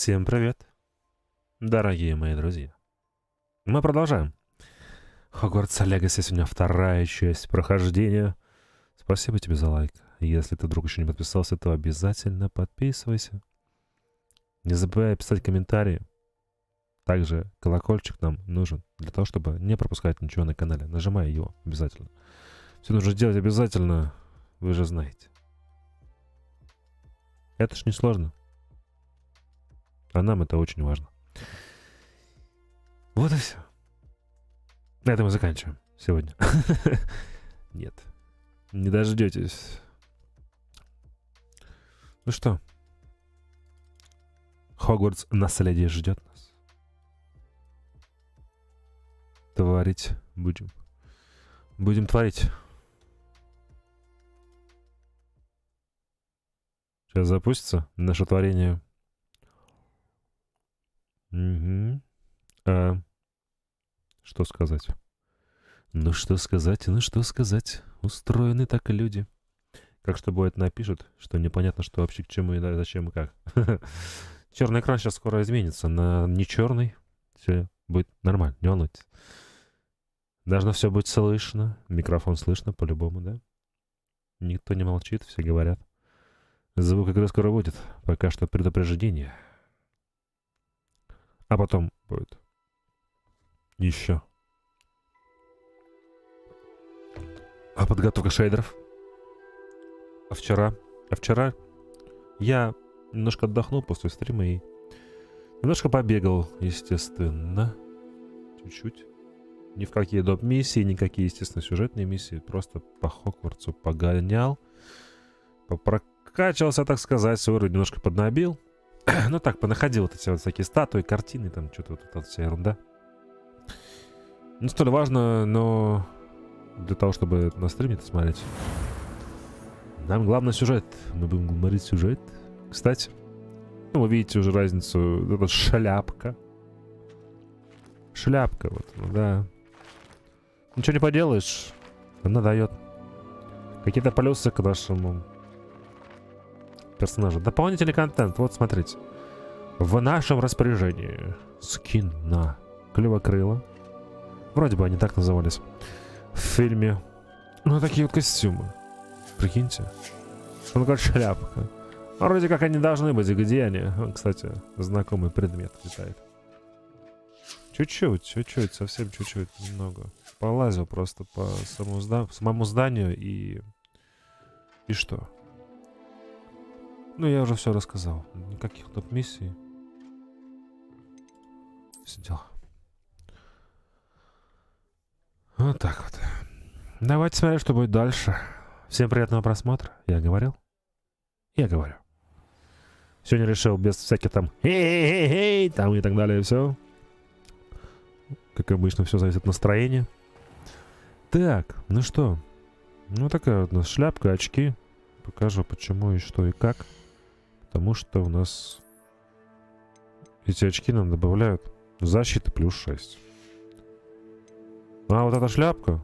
Всем привет, дорогие мои друзья. Мы продолжаем. Hogwarts Legacy, сегодня вторая часть прохождения. Спасибо тебе за лайк. Если ты вдруг еще не подписался, то обязательно подписывайся. Не забывай писать комментарии. Также колокольчик нам нужен для того, чтобы не пропускать ничего на канале. Нажимай его обязательно. Все нужно делать обязательно, вы же знаете. Это ж не сложно. А нам это очень важно. Вот и все. На этом мы заканчиваем сегодня. Нет. Не дождетесь. Ну что? Хогвартс наследие ждет нас. Творить будем. Будем творить. Сейчас запустится наше творение. Угу. Что сказать? Ну что сказать, ну что сказать. Устроены так люди. Как что бывает напишут, что непонятно, что вообще к чему и зачем и как. Черный экран сейчас скоро изменится на не черный. Все будет нормально, не волнуйтесь. Должно все быть слышно. Микрофон слышно по-любому, да? Никто не молчит, все говорят. Звук игры скоро будет. Пока что предупреждение. А потом будет еще. А подготовка шейдеров. А вчера я немножко отдохнул после стрима и немножко побегал, естественно. Чуть-чуть. Ни в какие доп. Миссии, никакие, естественно, сюжетные миссии. Просто по Хогвартсу погонял. Прокачивался, так сказать, уровень немножко поднабил. Ну так, понаходил вот эти вот всякие статуи, картины, там что-то вот эта вся ерунда. Не столь важно, но для того, чтобы на стриме это смотреть. Нам главное сюжет. Мы будем говорить сюжет. Кстати, ну, вы видите уже разницу. Это шляпка. Шляпка вот, ну, да. Ничего не поделаешь. Она дает какие-то плюсы к нашему персонажа. Дополнительный контент. Вот, смотрите. В нашем распоряжении скин на клювокрыло. Вроде бы они так назывались в фильме. Ну, такие вот костюмы. Прикиньте. Ну, как шляпка. Вроде как они должны быть. Где они? Кстати, знакомый предмет летает. Чуть-чуть, совсем чуть-чуть, немного. Полазил просто по самому зданию и что? Ну, я уже все рассказал. Никаких топ миссий. Все дела. Вот так вот. Давайте смотреть, что будет дальше. Всем приятного просмотра. Я говорил? Я говорю. Сегодня решил без всяких там хей-хей-хей там и так далее. Все. Как обычно, все зависит от настроения. Так, ну что? Ну, такая вот у нас шляпка, очки. Покажу, почему и что и как. Потому что у нас эти очки нам добавляют защиты плюс 6. А вот эта шляпка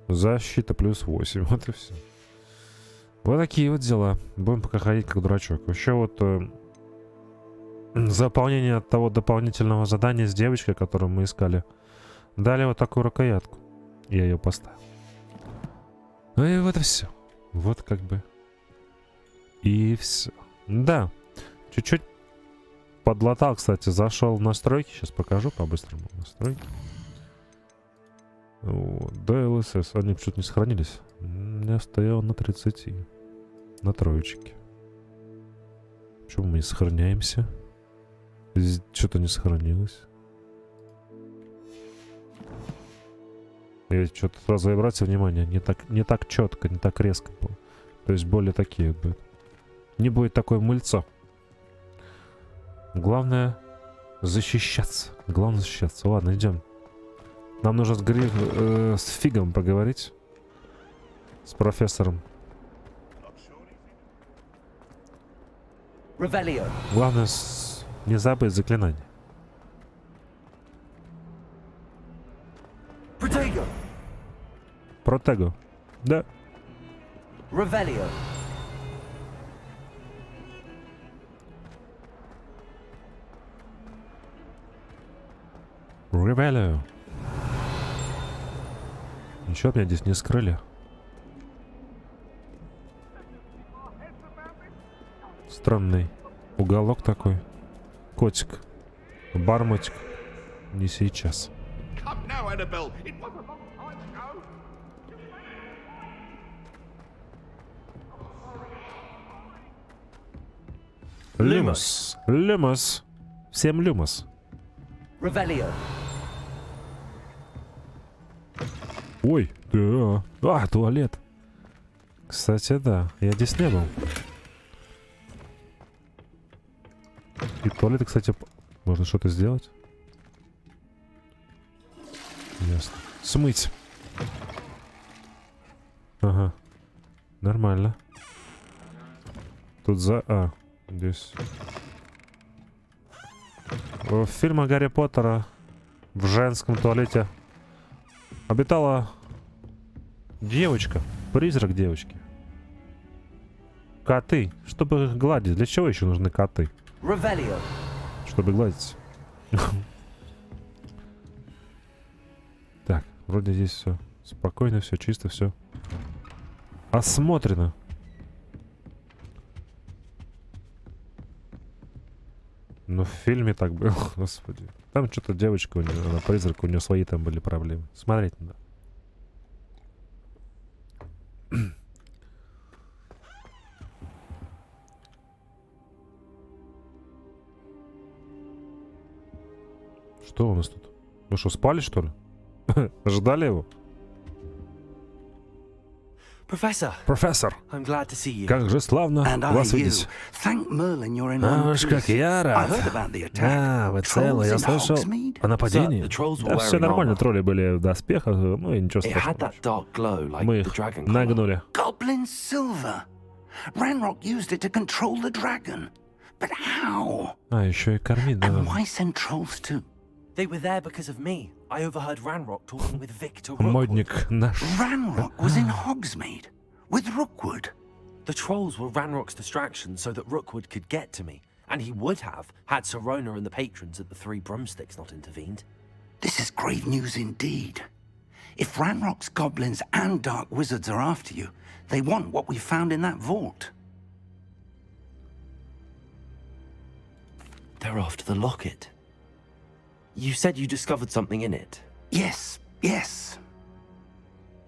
защита плюс 8. Вот и все. Вот такие вот дела. Будем пока ходить как дурачок. Еще вот заполнение того дополнительного задания с девочкой, которую мы искали. Дали вот такую рукоятку. Я ее поставил. Ну и вот и все. Вот как бы. И все. Да. Чуть-чуть подлатал, кстати. Зашел в настройки. Сейчас покажу по-быстрому. Настройки. Вот. DLSS. Они почему-то не сохранились. Я стоял на 30. На троечке. Почему мы не сохраняемся? Здесь что-то не сохранилось. Я что-то сразу обратите внимание. Не так четко, не так резко было. То есть более такие вот будут. Не будет такое мыльцо. Главное защищаться. Главное защищаться. Ладно, идем. Нам нужно с Фигом поговорить. С профессором. Главное не забыть заклинание. Протего. Да. Ревелю. Ничего меня здесь не скрыли. Странный уголок такой. Котик. Бармотик. Не сейчас. Люмос. Люмос. Всем люмос. Ревелио. Ой, да. А, туалет. Кстати, да. Я здесь не был. И туалет, кстати, можно что-то сделать. Ясно. Смыть. Ага. Нормально. Тут здесь. В фильме Гарри Поттера в женском туалете обитала девочка. Призрак девочки. Коты. Чтобы их гладить. Для чего еще нужны коты? Ревелио. Чтобы гладить. Так, вроде здесь все спокойно, все чисто, все осмотрено. Ну, в фильме так было, господи. Там что-то девочка, у нее, она призрак, у нее свои там были проблемы. Смотреть надо. Что у нас тут? Вы что, спали, что ли? Ждали его? Professor. Профессор, I'm glad to see you. как же славно вас видеть. Thank Merlin you're in А one уж как piece. я I рад. heard about the attack. А, вы целы, я Trolls in слышал Hogsmeade? о нападении. Sir, the trolls were Да, все wearing нормально, armor. тролли были в доспехах, ну и ничего It had страшного. that dark glow like Мы the их dragon color. нагнули. Goblin silver. Ranrock used it to control the dragon. But how? А, еще и кормить And надо. why send trolls too? They were there because of me. I overheard Ranrock talking with Victor Rookwood. Модник наш. Ranrock was in Hogsmeade with Rookwood. The trolls were Ranrock's distraction so that Rookwood could get to me. And he would have, had Sirona and the patrons at the Three Broomsticks not intervened. This is grave news indeed. If Ranrock's goblins and dark wizards are after you, they want what we found in that vault. They're after the locket. You said you discovered something in it. Yes, yes.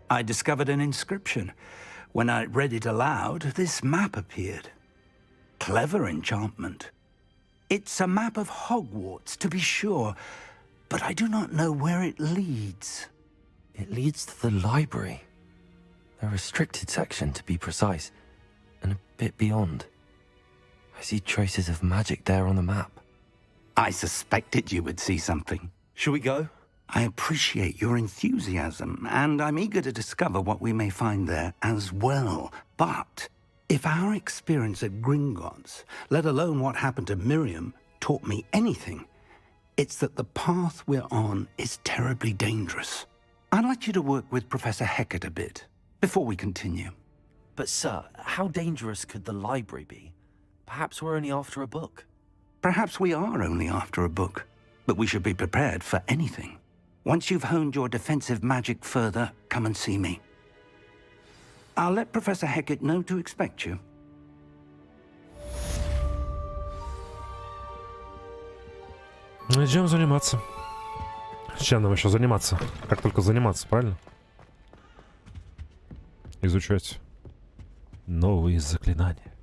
I discovered an inscription. When I read it aloud, this map appeared. Clever enchantment. It's a map of Hogwarts, to be sure, but I do not know where it leads. It leads to the library. A restricted section, to be precise, and a bit beyond. I see traces of magic there on the map. I suspected you would see something. Shall we go? I appreciate your enthusiasm, and I'm eager to discover what we may find there as well. But if our experience at Gringotts, let alone what happened to Miriam, taught me anything, it's that the path we're on is terribly dangerous. I'd like you to work with Professor Hecat a bit, before we continue. But sir, how dangerous could the library be? Perhaps we're only after a book. Perhaps we are only after a book, but we should be prepared for anything. Once you've honed your defensive magic further, come and see me. I'll let Professor Hecat know to expect you. Идем заниматься. Чем нам еще заниматься? Как только заниматься, правильно? Изучать новые заклинания.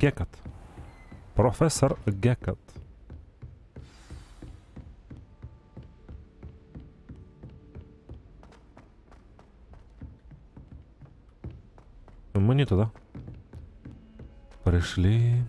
Гекат. Профессор Гекат. Мы не туда. Пришли.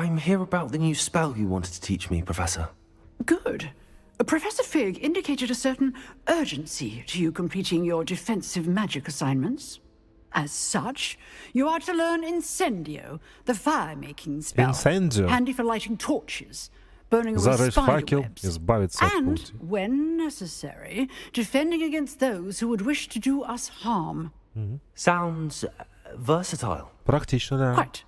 I'm here about the new spell you wanted to teach me, Professor. Good. Professor Fig indicated a certain urgency to you completing your defensive magic assignments. As such, you are to learn Incendio, the fire-making spell. Incendio. Handy for lighting torches, burning away Зажечь spider факел, webs, избавиться от and, пути. when necessary, defending against those who would wish to do us harm. Sounds versatile. Практично, да. Quite.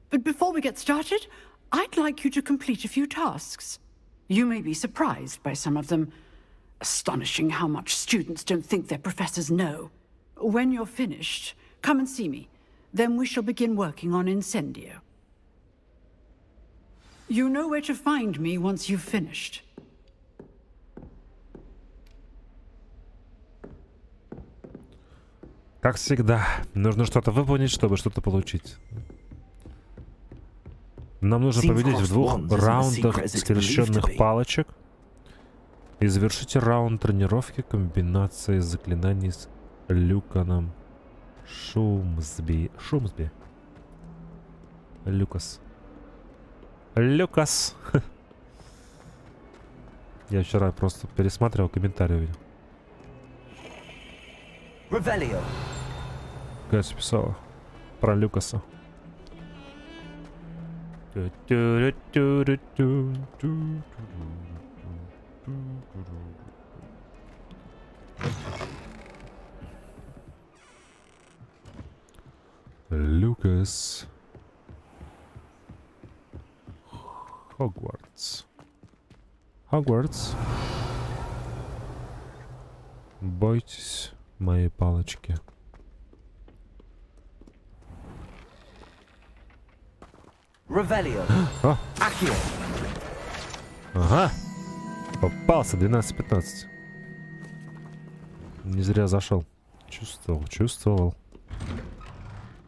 But before we get started, I'd like you to complete a few tasks. You may be surprised by some of them. Astonishing how much students don't think their professors know. When you're finished, come and see me. Then we shall begin working on Incendio. You know where to find me once you've finished. Как всегда, нужно что-то выполнить, чтобы что-то получить. Нам нужно победить в 2 раундах скрещенных палочек и завершите раунд тренировки комбинации заклинаний с Люканом Шумсби. Люкас. Я вчера просто пересматривал комментарии, увидел. Revelio. Катя писала про Люкаса. Lucas. Hogwarts. Hogwarts. Бойтесь моей палочки. Revelio. О, Accio. ага. Попался 12-15. Не зря зашел. Чувствовал.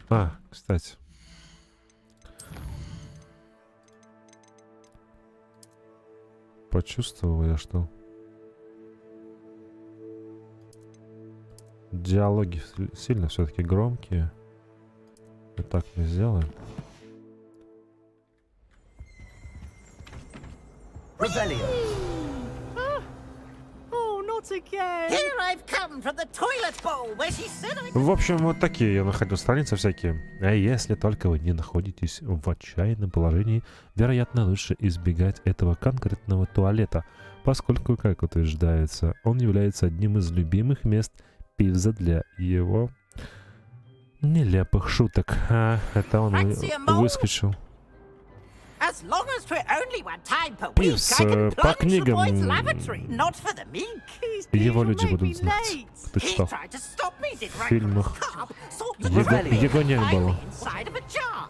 А, кстати. Почувствовал я, что диалоги сильно все-таки громкие. И так мы сделаем. Revelio. Oh, not again. Here I've come from the toilet bowl where she said I... В общем, вот такие я находил страницы всякие. А если только вы не находитесь в отчаянном положении, вероятно, лучше избегать этого конкретного туалета, поскольку, как утверждается, он является одним из любимых мест Пивза для его нелепых шуток. А, это он выскочил. As long as for only one time per week, Пивз, I can по plunge the книгам boy's lavatory, not for the meek. его люди будут знать. Кто He читал tried to stop me, did в right фильмах. from the top, thought Его не было. inside of a jar.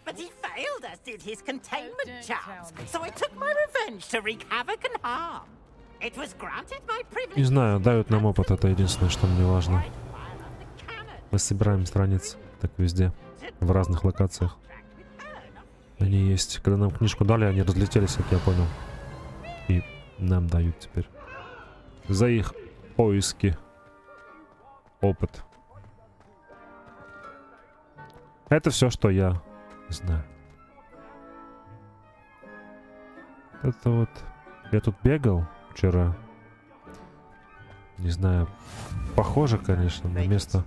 But he failed, as did his containment charms. So I took my revenge to wreak havoc and harm. It was granted my privilege. Не знаю, дают нам опыт, это единственное, что мне важно. Мы собираем страницы, так везде, в разных локациях. Они есть. Когда нам книжку дали, они разлетелись, как я понял. И нам дают теперь за их поиски опыт. Это все, что я знаю. Это вот... Я тут бегал вчера. Не знаю. Похоже, конечно, на место,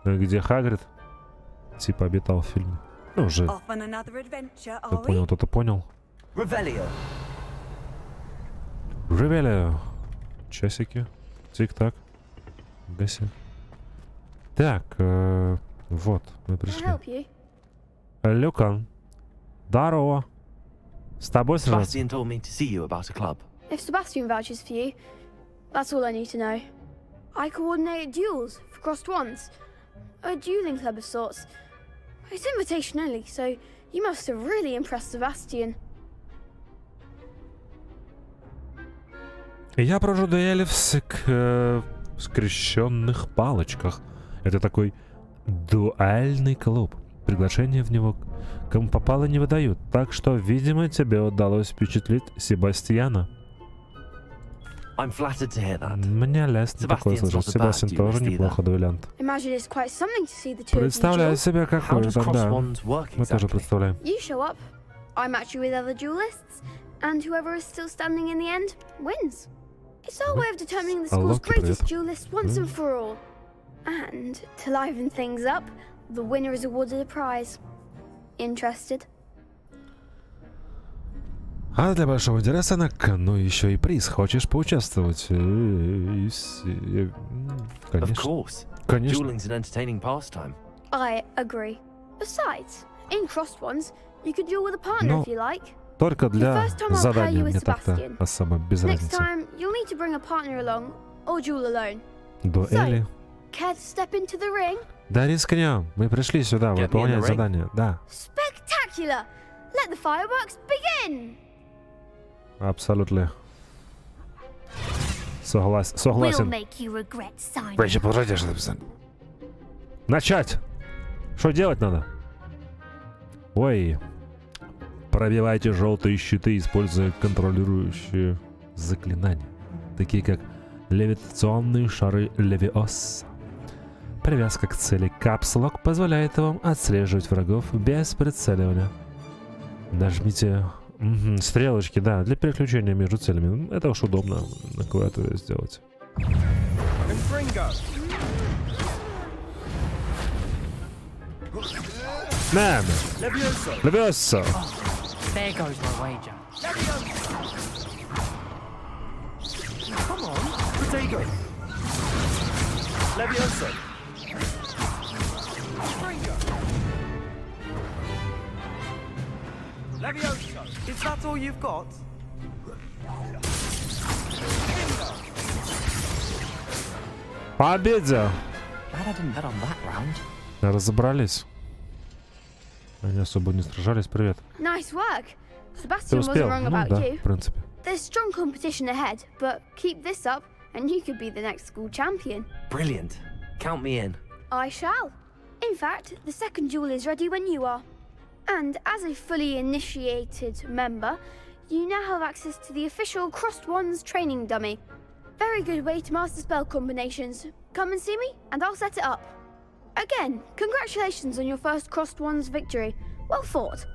где Хагрид типа обитал в фильме. Ну, уже. Кто понял, кто-то понял. Revelio. Ревелио. Часики. Тик-так. Гаси. Так, вот, мы пришли. Люкан. Здорово. С тобой сражаться? Sebastian told me to see you about a club. If Sebastian vouches for you, that's all I need to know. I coordinate duels for crossed wands. A dueling club of sorts. It's invitation only, so you must have really impressed Sebastian. Я провожу дуэли в скрещенных палочках. Это такой дуэльный клуб. Приглашение в него кому попало не выдают. Так что, видимо, тебе удалось впечатлить Себастьяна. I'm flattered to hear that. Мне лестно такое Sebastian's слышать. not a bad Себастьян duelist тоже either. неплохо дуэлянт. Imagine it's quite something to see the two of you Представляю duel. себе, как How вы does там, cross да. wands work Мы тоже exactly? представляем. You show up, I match you with other duelists, and whoever is still standing in the end wins. It's our way of determining the school's Loki, greatest привет. duelist once and for all. And to liven things up, the winner is awarded a prize. Interested? А для большого интереса на кону еще и приз. Хочешь поучаствовать? Of Конечно. course. Конечно. Dueling's an entertaining pastime. I agree. Besides, in crossed ones, you could duel with a partner Ну, if you like. Только для first time I'll pair задания you with мне так-то Sebastian. особо без Next разницы. time, you'll need to bring a partner along, or duel alone. Дуэли. Care to step into the ring? Да рискнем. Мы пришли сюда Get me in выполнять the ring. задание. Да, Spectacular! Let the fireworks begin! абсолютно. We'll Согласен. make you regret signing. Прежде подожди, что написано. Начать! Что делать надо? Ой. Пробивайте желтые щиты, используя контролирующие заклинания, такие как левитационные шары Левиоса. Привязка к цели капслок позволяет вам отслеживать врагов без прицеливания. Нажмите стрелочки, да, для переключения между целями. Это уж удобно на клавиатуре сделать. Мэн! Левиоса! There goes my wager. Come on, Protego. Levioso. Levioso. Is that all you've got? Победа! Glad I didn't bet on that round. Разобрались. Они особо не сражались. Привет. Nice work! Ты Sebastian wasn't успел? wrong Ну about да, you. в принципе. There's strong competition ahead, but keep this up, and you could be the next school champion. Brilliant. Count me in. I shall. In fact, the second duel is ready when you are. And as a fully initiated member, you now have access to the official Crossed Wands training dummy. Very good way to master spell combinations. Come and see me, and I'll set it up. Again, congratulations on your first Crossed Wands victory. Well fought.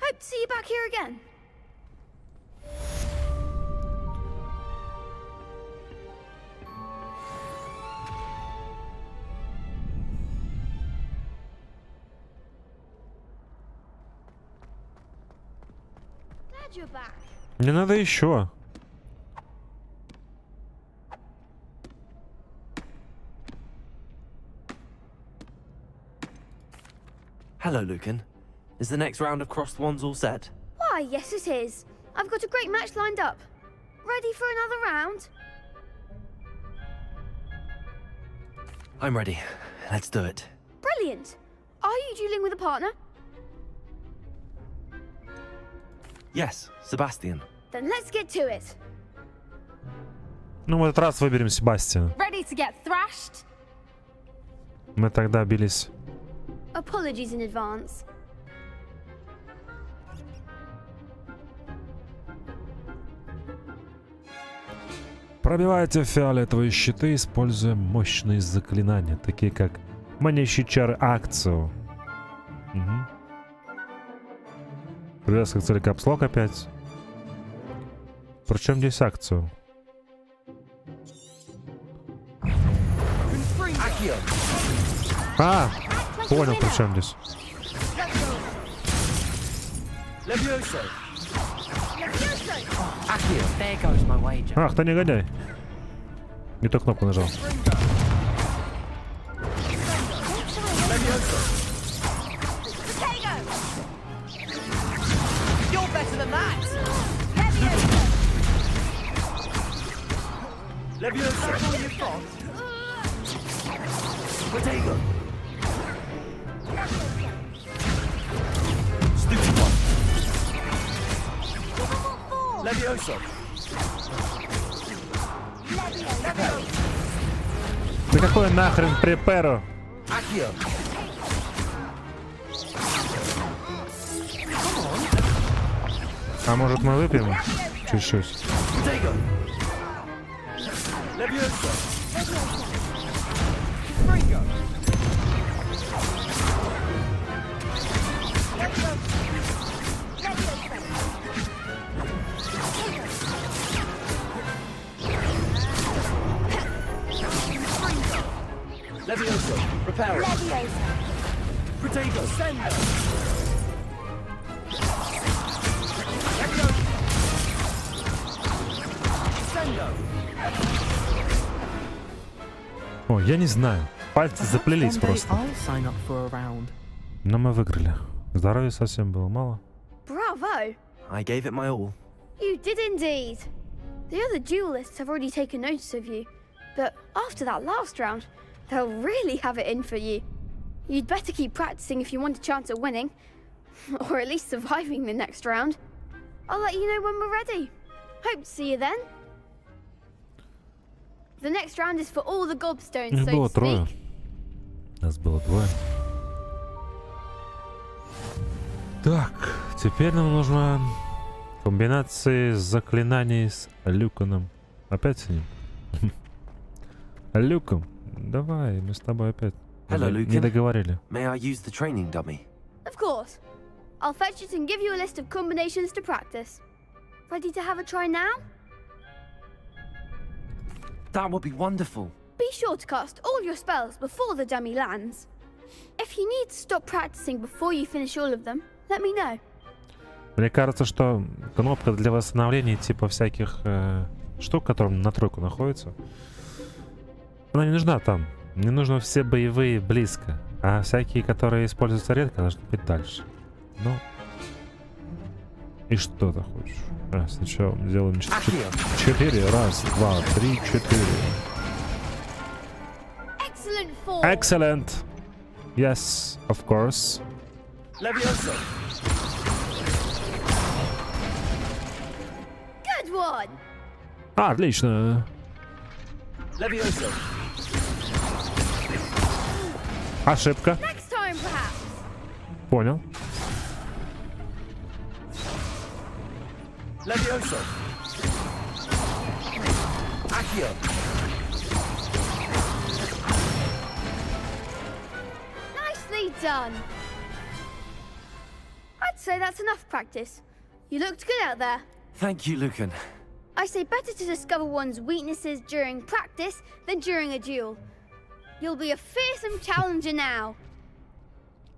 Hope to see you back here again. Glad you're back. Не надо еще. Hello, Lucan. Is the next round of crossed wands all set? Why, yes it is. I've got a great match lined up. Ready for another round? I'm ready. Let's do it. Brilliant. Are you dueling with a partner? Yes, Sebastian. Then let's get to it. Ну, в этот раз выберем Себастьяна. Ready to get thrashed? Мы тогда бились. Apologies in advance. Пробивайте фиолетовые щиты, используя мощные заклинания, такие как манящий чар акцию. Угу. Привязка к цели капслок опять. Причем здесь акцию? А, понял, при чем здесь. Levioso. There goes my wager. Ах, ты негодяй. Не ту кнопку нажал. You're better than that. Levioso. That's all you've got. Protego. Stupid one. Levioso. Да какой нахрен преперо? Accio. А может мы выпьем? Чуть-чуть. Protego! Leviosa! Fringo. Leviosa! Reparo! Leviosa. Protego! Sendo. Sendo. О, я не знаю. Пальцы заплелись просто. I'll sign up for a round. Но мы выиграли. Здоровья совсем было мало. Bravo! I gave it my all. You did indeed. The other duelists have already taken notice of you, but after that last round, they'll really have it in for you. You'd better keep practicing if you want a chance at winning, or at least surviving the next round. I'll let you know when we're ready. Hope to see you then. The next round is for all the gobstones, Их so было to трое. speak. Нас было двое. Так, теперь нам нужно комбинации заклинаний с Люканом. Опять с ним? Люком, давай, мы с тобой опять Hello, не Lucan. договорили. May I use the training dummy? Of course. I'll fetch it and give you a list of combinations to practice. Ready to have a try now? That would be wonderful. Be sure to cast all your spells before the dummy lands. If you need to stop practicing before you finish all of them, let me know. Мне кажется, что кнопка для восстановления типа всяких штук, которые на тройку находятся, она не нужна там. Мне нужны все боевые близко. А всякие, которые используются редко, должны быть дальше. Ну. И что ты хочешь? Сначала делаем 4. Раз, два, три, 4. Excellent form. Excellent. Yes, of course. Leviosa! Good one. Отлично. Leviosa! Ошибка. Next time, perhaps. Понял. Leviosa! Accio! Nicely done. I'd say that's enough practice. You looked good out there. Thank you, Lucan. I say better to discover one's weaknesses during practice than during a duel. You'll be a fearsome challenger now.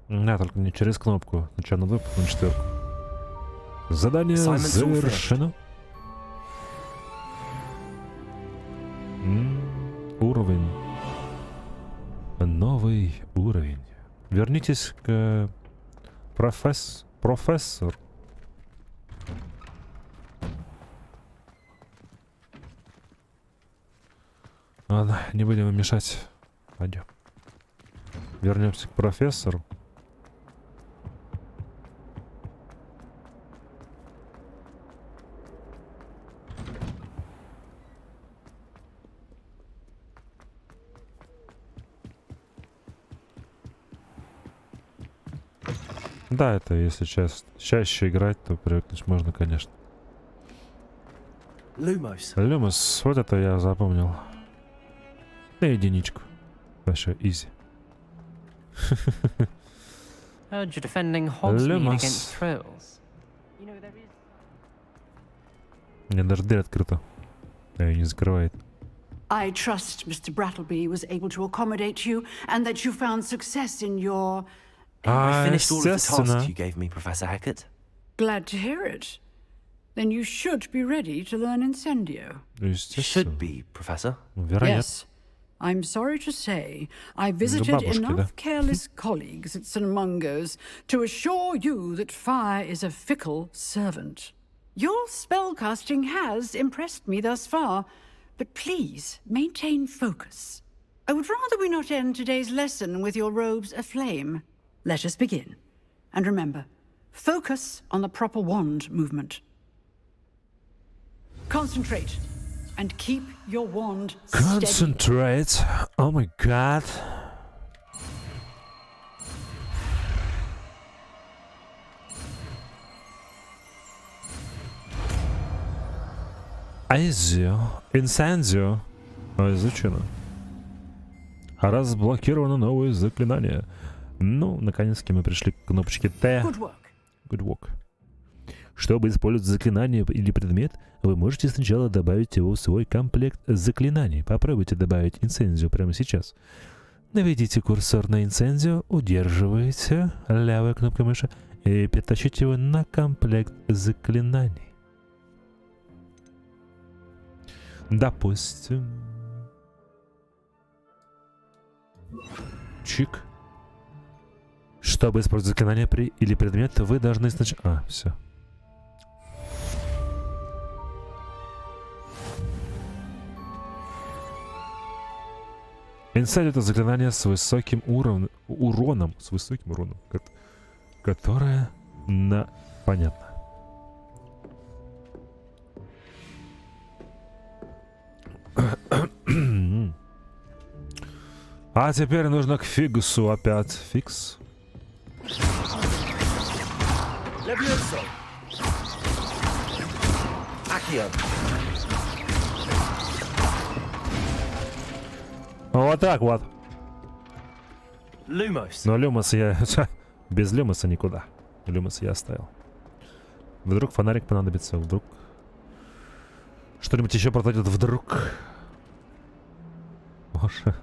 Да, только не через кнопку. Сначала надо выполнить 4. Задание Assignment завершено. Уровень. Новый уровень. Вернитесь к профессор. Ладно, не будем им мешать. Пойдем. Вернемся к профессору. Да, это если чаще играть, то привыкнуть можно, конечно. Lumos. Люмос, вот это я запомнил. На единичку. Вообще, изи. Heard you're defending Hogsmeade Lumos. against trolls. You know there is. Мне даже дверь открыта. А ее не закрывает. I trust Mr. Brattleby was able to accommodate you and that you found success in your... I finished all of the естественно. tasks you gave me, Professor Hackett. Glad to hear it. Then you should be ready to learn Incendio. Естественно. Should be, Professor. Вероятно. Yes. I'm sorry to say, I visited бабушки, да? enough careless colleagues at St. Mungo's to assure you that fire is a fickle servant. Your spellcasting has impressed me thus far, but please maintain focus. I would rather we not end today's lesson with your robes aflame. Let us begin. And remember, focus on the proper wand movement. Concentrate and keep your wand steady. Concentrate. Oh my god. Инсензио. Изучено. Разблокировано новое заклинание. Ну, наконец-таки мы пришли к кнопочке Т. Good work. Good work. Чтобы использовать заклинание или предмет, вы можете сначала добавить его в свой комплект заклинаний. Попробуйте добавить инсензио прямо сейчас. Наведите курсор на инсензио, удерживаете левой кнопкой мыши и перетащите его на комплект заклинаний. Допустим. Чик. Чтобы использовать заклинание или предмет, вы должны сначала... все. Инсайд — это заклинание с высоким уроном, которое понятно. А теперь нужно к Фигусу опять. Фикс. Вот так вот. Lumos. Но Люмос я... Без Люмоса никуда. Люмос я оставил. Вдруг фонарик понадобится, вдруг... Что-нибудь еще произойдет вдруг. Боже.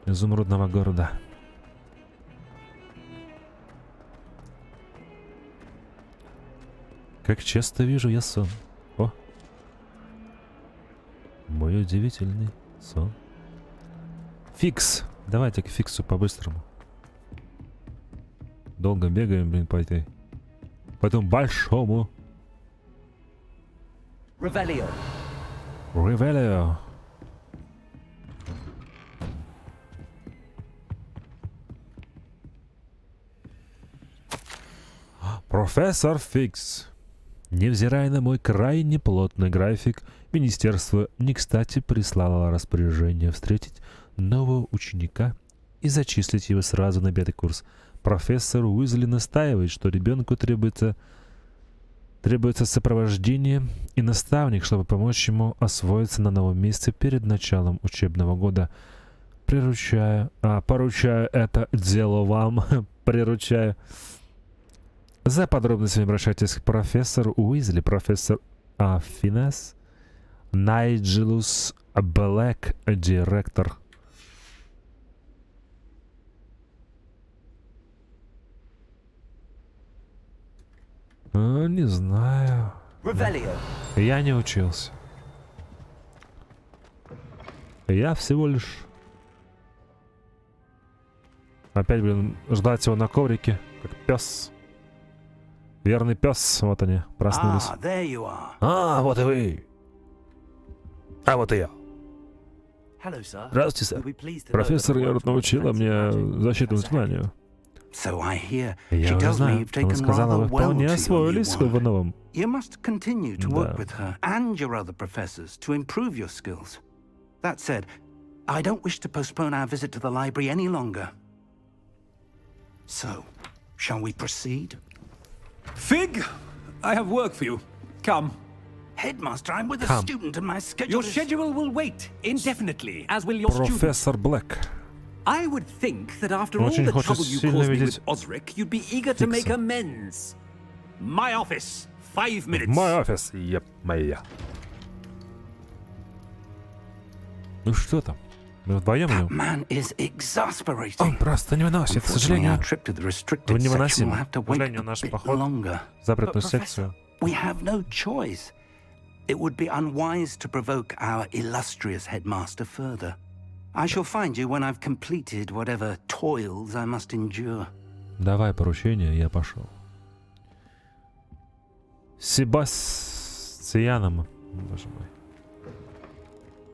Изумрудного города. Как часто вижу я сон. О! Мой удивительный сон. Фикс. Давайте к фиксу по-быстрому. Долго бегаем, блин, по этой... Потом большому. Revelio. Ревелио. Профессор Фикс. Невзирая на мой крайне плотный график, министерство не кстати прислало распоряжение встретить нового ученика и зачислить его сразу на 5-й курс. Профессор Уизли настаивает, что ребенку требуется сопровождение и наставник, чтобы помочь ему освоиться на новом месте перед началом учебного года. Поручаю это дело вам. Приручаю. За подробностями обращайтесь к профессору Уизли, профессор Финес, Найджелус Блэк, директор. Не знаю. Revelio. Я не учился. Я всего лишь... Опять, блин, ждать его на коврике, как пес. Верный пес, вот они, проснулись. There you are. А, вот и вы. А вот и я. Hello, sir. Здравствуйте, сэр. You'll be pleased to know Профессор that I work Ярд for the научила Defense мне Magic защитному as a знанию. So I hear. Я She уже tells me знаю. you've Она taken сказала, rather вы well вполне to your new освоились в wife. новом. You must continue to work Да. with her and your other professors to improve your skills. That said, I don't wish to postpone our visit to the library any longer. So, shall we proceed? Fig, I have work for you. Come. Headmaster, I'm with a Come. student and my schedule Your is... schedule will wait indefinitely, as will your student. Профессор Блэк. I would think that after all Очень the хочется trouble you сильно caused me видеть with Osric, you'd be eager to make Фикса. amends. My office, 5 minutes. Мой офис, еп, моя. Ну что там? Мы вдвоем That или? man is Он exasperating. просто не выносит, к Unfortunately, сожалению. our trip to the restricted section Невыносимо. will have to К wait сожалению, a наш bit поход longer. в запретную But, секцию. Professor, we have no choice. It would be unwise to provoke our illustrious headmaster further. I shall find you when I've completed whatever toils I must endure. Давай поручение, я пошел. Себастьяном. Боже мой.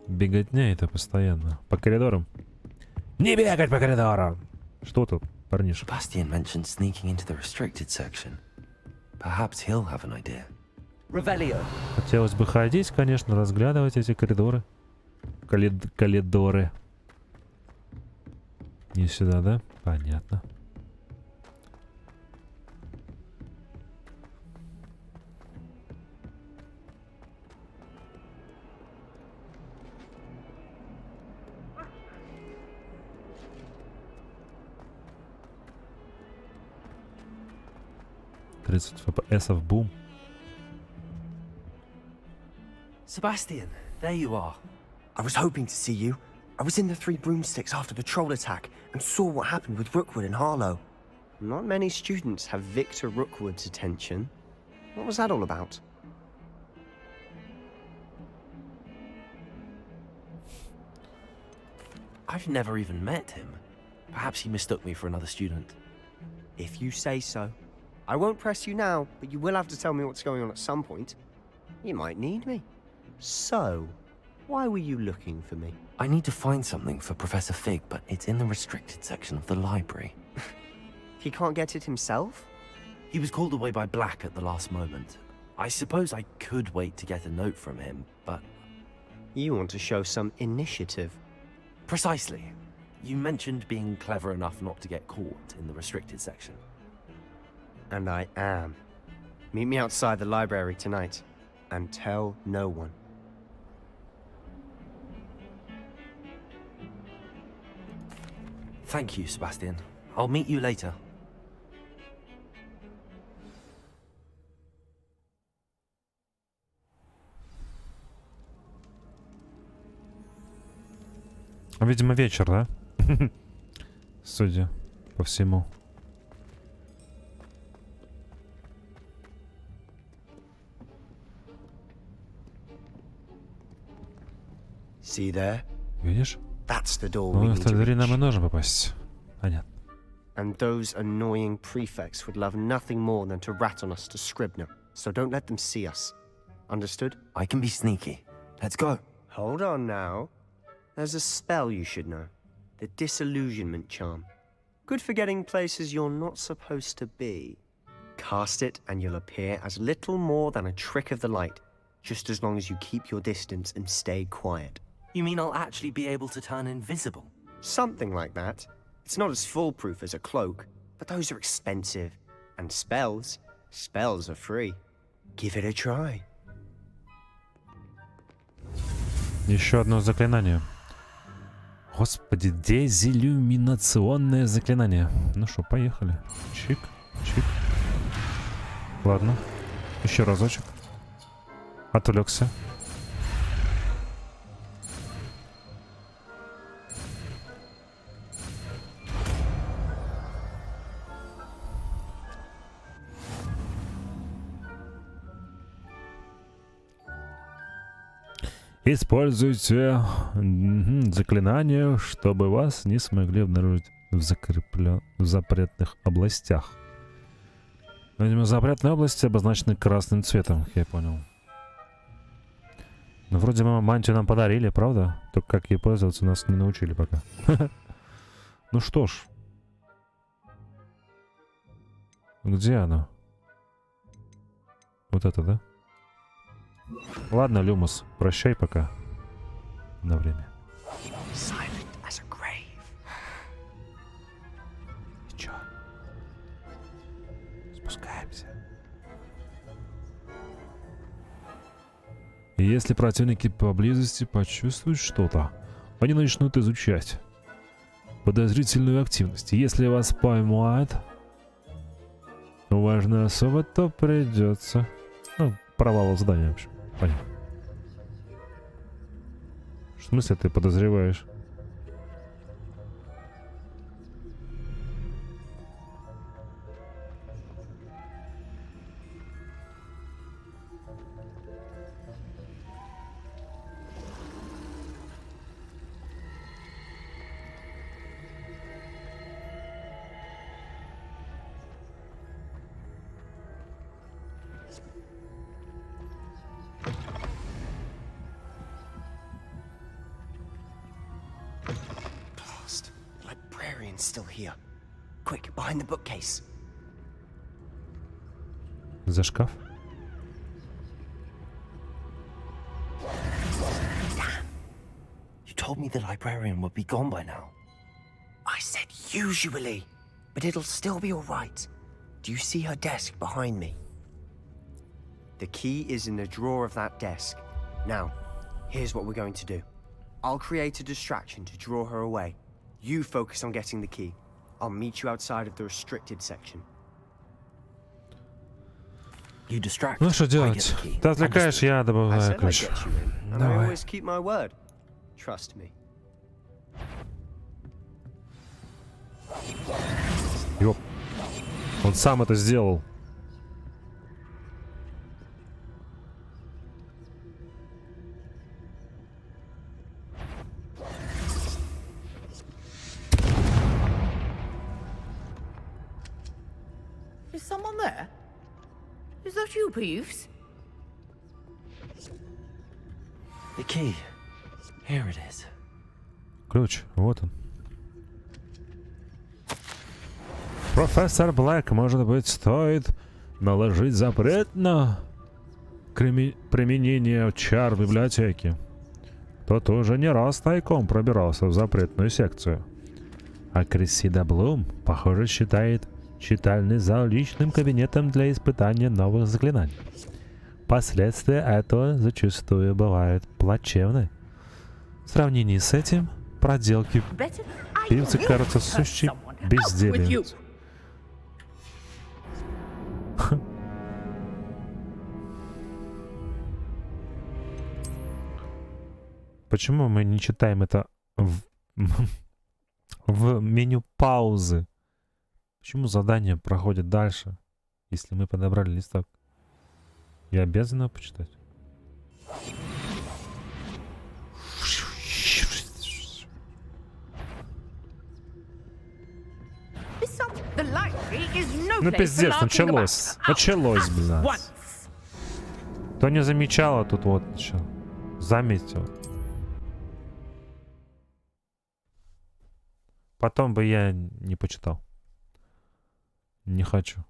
Беготня это постоянно. По коридорам. Не бегать по коридорам! Что тут, парниша? Bastian mentioned sneaking into the restricted section. Perhaps he'll have an idea. Revelio. Хотелось бы ходить, конечно, разглядывать эти коридоры. Коридоры. Не сюда, да? Понятно. 30 FPS, бум. Sebastian, there you are. I was hoping to see you. I was in the Three Broomsticks after the troll attack and saw what happened with Rookwood and Harlow. Not many students have Victor Rookwood's attention. What was that all about? I've never even met him. Perhaps he mistook me for another student. If you say so. I won't press you now, but you will have to tell me what's going on at some point. You might need me. So, why were you looking for me? I need to find something for Professor Fig, but it's in the restricted section of the library. He can't get it himself? He was called away by Black at the last moment. I suppose I could wait to get a note from him, but... You want to show some initiative. Precisely. You mentioned being clever enough not to get caught in the restricted section. And I am. Meet me outside the library tonight, and tell no one. Thank you, Sebastian. I'll meet you later. Видимо, вечер, да? Судя по всему. See there? Видишь? That's the door we Ну, need в той to двери нам и reach. нужно попасть. Понятно. And those annoying prefects would love nothing more than to rat on us to Scribner, so don't let them see us. Understood? I can be sneaky. Let's go. Hold on now. There's a spell you should know. The Disillusionment Charm. Good for getting places you're not supposed to be. Cast it and you'll appear as little more than a trick of the light, just as long as you keep your distance and stay quiet. You mean I'll actually be able to turn invisible? Something like that. It's not as foolproof as a cloak, but those are expensive. And spells are free. Give it a try. Еще одно заклинание. Господи, дезиллюминационное заклинание. Ну что, поехали. Чик, чик. Ладно. Еще разочек. Отвлекся. Используйте заклинания, чтобы вас не смогли обнаружить в запретных областях. Видимо, запретные области обозначены красным цветом, как я понял. Но вроде бы мантию нам подарили, правда? Только как ей пользоваться нас не научили пока. Ну что ж. Где она? Вот это, да? Ладно, Люмус, прощай пока. На время. Чё? Спускаемся. И если противники поблизости почувствуют что-то, они начнут изучать подозрительную активность. Если вас поймают важная особа, то придется... Ну, провал задания, в общем. Понятно. В смысле ты подозреваешь? Still here. Quick, behind the bookcase. За шкаф? You told me the librarian would be gone by now. I said usually, but it'll still be all right. Do you see her desk behind me? The key is in the drawer of that desk. Now, here's what we're going to do. I'll create a distraction to draw her away. You focus on getting the key. I'll meet you outside of the restricted section. You distract. Ну что I get делать? the key. Ты отвлекаешь, я I добываю said I'd ключ. get you in, and I Давай. always keep my word. Trust me. Ёп. Он сам это сделал. Is someone there? Is that you, Peeves? The key. Here it is. Ключ, вот он. Профессор Блэк, может быть, стоит наложить запрет на применение чар в библиотеке. Тот уже не раз тайком пробирался в запретную секцию. А Крессида Блум, похоже, считает читальный зал личным кабинетом для испытания новых заклинаний. Последствия этого зачастую бывают плачевны. В сравнении с этим проделки Пивцы кажутся сущим бездельем. Почему мы не читаем это в меню паузы? Почему задание проходит дальше, если мы подобрали листок? Я обязан его почитать? Ну пиздец, началось. Началось, блядь. Кто не замечал, а тут вот что. Заметил. Потом бы я не почитал. Не хочу.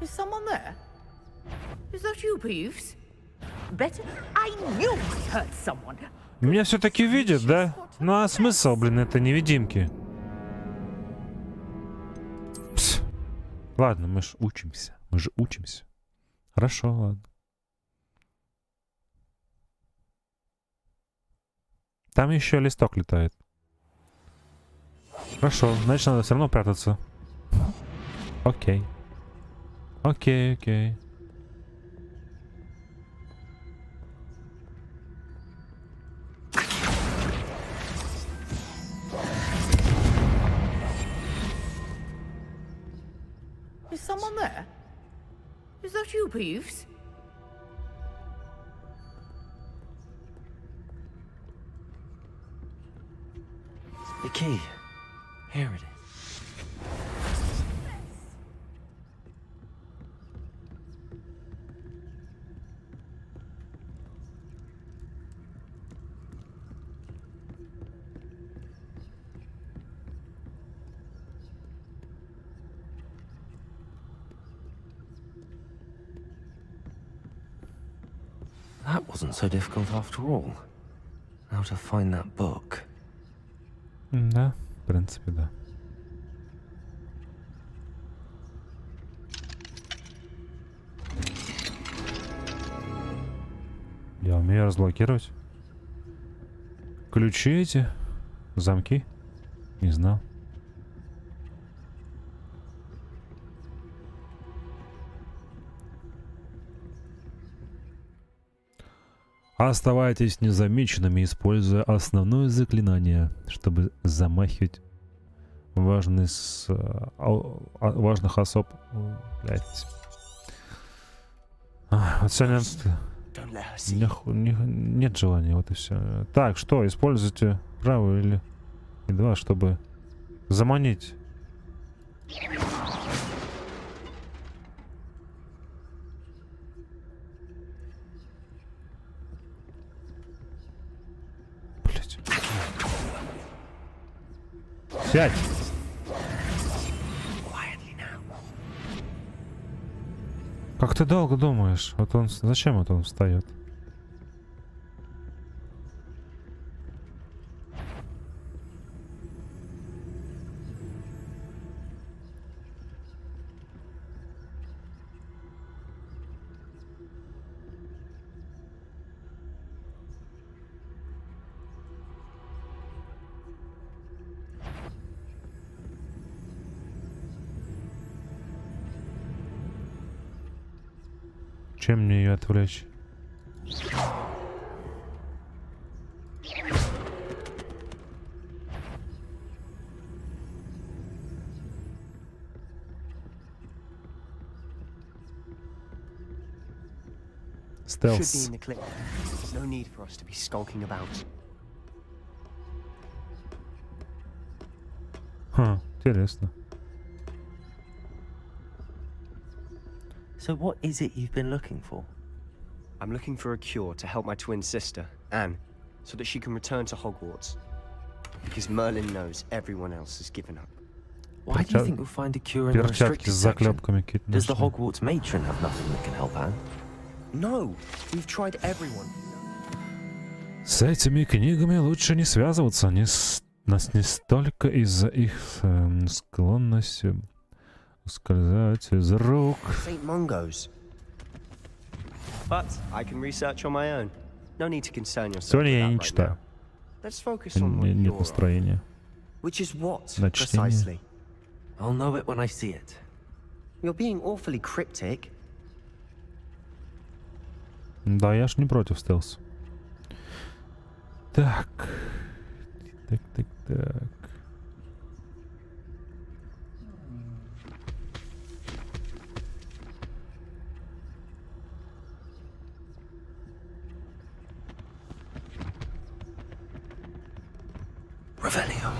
Is someone there? Is that you, Peeves? Better. I knew I heard someone. Меня все-таки видят, да? Ну а смысл, блин, это невидимки? Пс. Ладно, мы же учимся. Мы же учимся. Хорошо, ладно. Там еще листок летает. Хорошо, значит надо все равно прятаться. Окей. Окей, окей. Is someone there? Is that you, Peeves? The key. Here it is. That wasn't so difficult after all. How to find that book? Да, в принципе, да. Я умею разблокировать. Ключи эти? Замки? Не знал. Оставайтесь незамеченными, используя основное заклинание, чтобы замахивать важных особ. Блять. Вот сегодня нет желания, вот и все. Так, что, используйте правую или два, чтобы заманить. Сядь! Как ты долго думаешь? Вот он... Зачем это он встает? Чем мне ее отвлечь? Should be Стелс. in the clip. There's no need for us to be skulking about. Ха, интересно. So what is it you've been looking for? I'm looking for a cure to help my twin sister, Anne, so that she can return to Hogwarts. Because Merlin knows everyone else has given up. Why do you think you'll find a cure in the Перчатки restricted с section? заклепками какие-то Does the нашли. Hogwarts matron have nothing that can help Anne? No, we've tried everyone. С этими книгами лучше не связываться, нас не столько из-за их склонности ускользать из рук. St. Mungo's. But I can research on my own. No need to concern yourself Сегодня with я that не right читаю. now. Let's focus on what Нет you're настроения. Which is what, На чтение. precisely? I'll know it when I see it. You're being awfully cryptic. Да, я ж не против стелс. Так. Так. Revelio.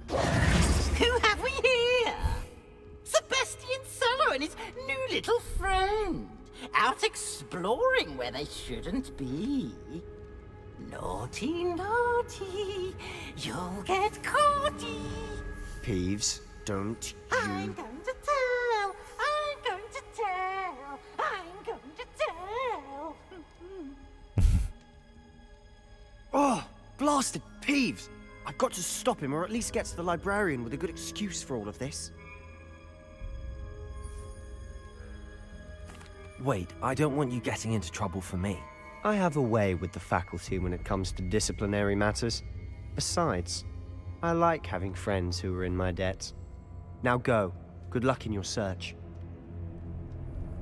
Who have we here? Sebastian Sallow and his new little friend. Out exploring where they shouldn't be. Naughty, naughty, you'll get caughty. Peeves, don't I'm you... going to tell, I'm going to tell, I'm going to tell. Oh, blasted Peeves! I've got to stop him, or at least get to the librarian with a good excuse for all of this. Wait, I don't want you getting into trouble for me. I have a way with the faculty when it comes to disciplinary matters. Besides, I like having friends who are in my debt. Now go. Good luck in your search.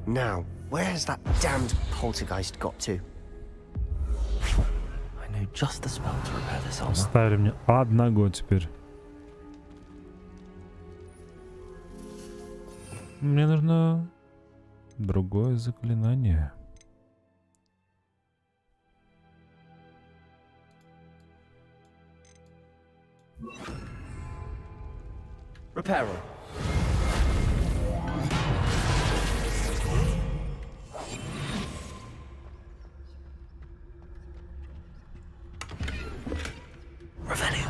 Now, where has that damned poltergeist got to? I know just the spell to repair this armor. Оставили мне одного теперь. Мне нужно другое заклинание. Reparo. Revelio.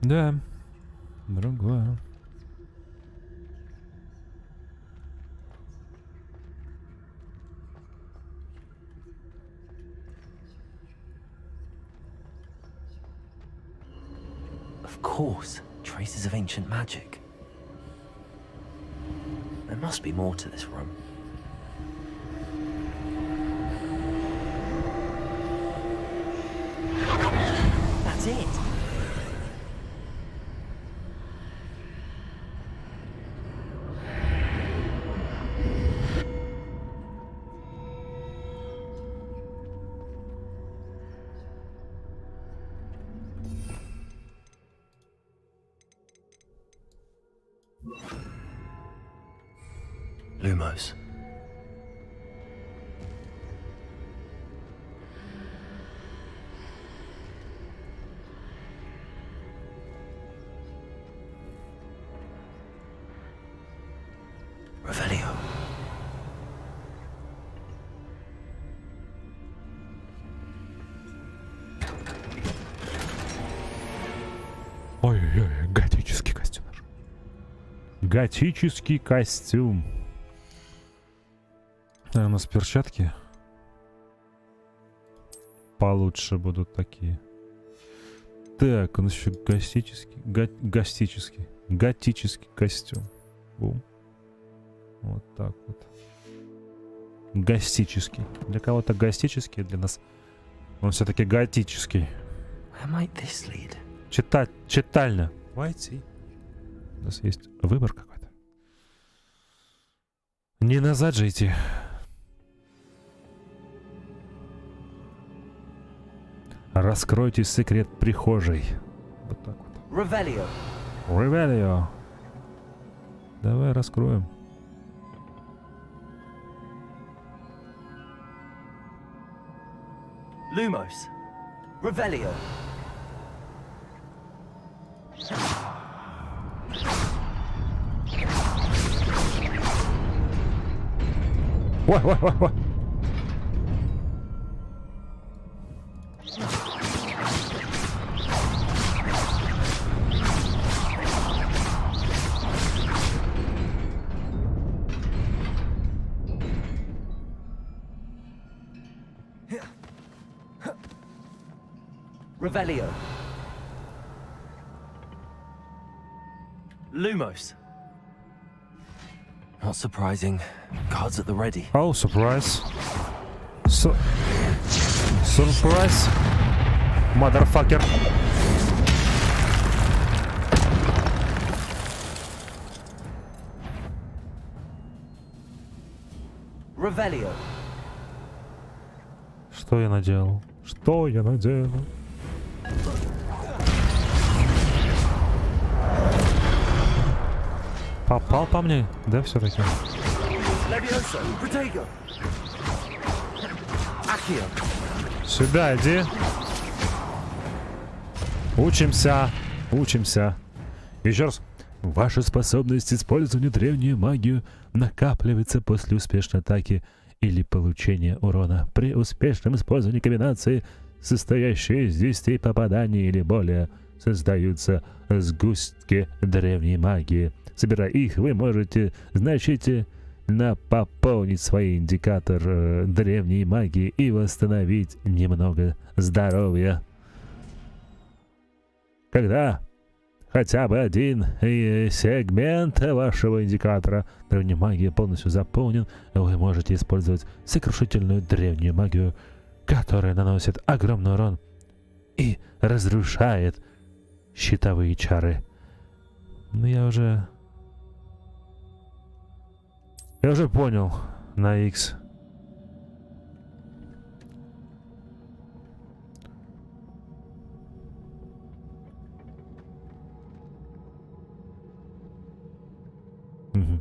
Да, другое. Of course, traces of ancient magic. There must be more to this room. That's it. Lumos. Revelio. Ой-ой-ой, готический костюм. Готический костюм. у нас перчатки получше будут такие. Так, у нас еще готический костюм. Бум. Вот так вот. Готический. Для кого-то готический, для нас он все-таки готический. Читально. Войти. У нас есть выбор какой-то. Не назад же идти. Раскройте секрет прихожей. Вот так вот. Ревелио. Давай раскроем. Lumos. Revelio. Ой. Revelio. Lumos. Not surprising. Cards at the ready. Oh, surprise. Surprise. Motherfucker. Revelio. Что я наделал? Что я наделал? Попал по мне? Да, все-таки. Сюда иди. Учимся. Еще раз. Ваша способность использовать древнюю магию накапливается после успешной атаки или получения урона. При успешном использовании комбинации, состоящей из 10 попаданий или более, создаются сгустки древней магии. Собирая их, вы можете значительно пополнить свой индикатор древней магии и восстановить немного здоровья. Когда хотя бы один сегмент вашего индикатора древней магии полностью заполнен, вы можете использовать сокрушительную древнюю магию, которая наносит огромный урон и разрушает щитовые чары. Ну, я уже понял на X. Угу.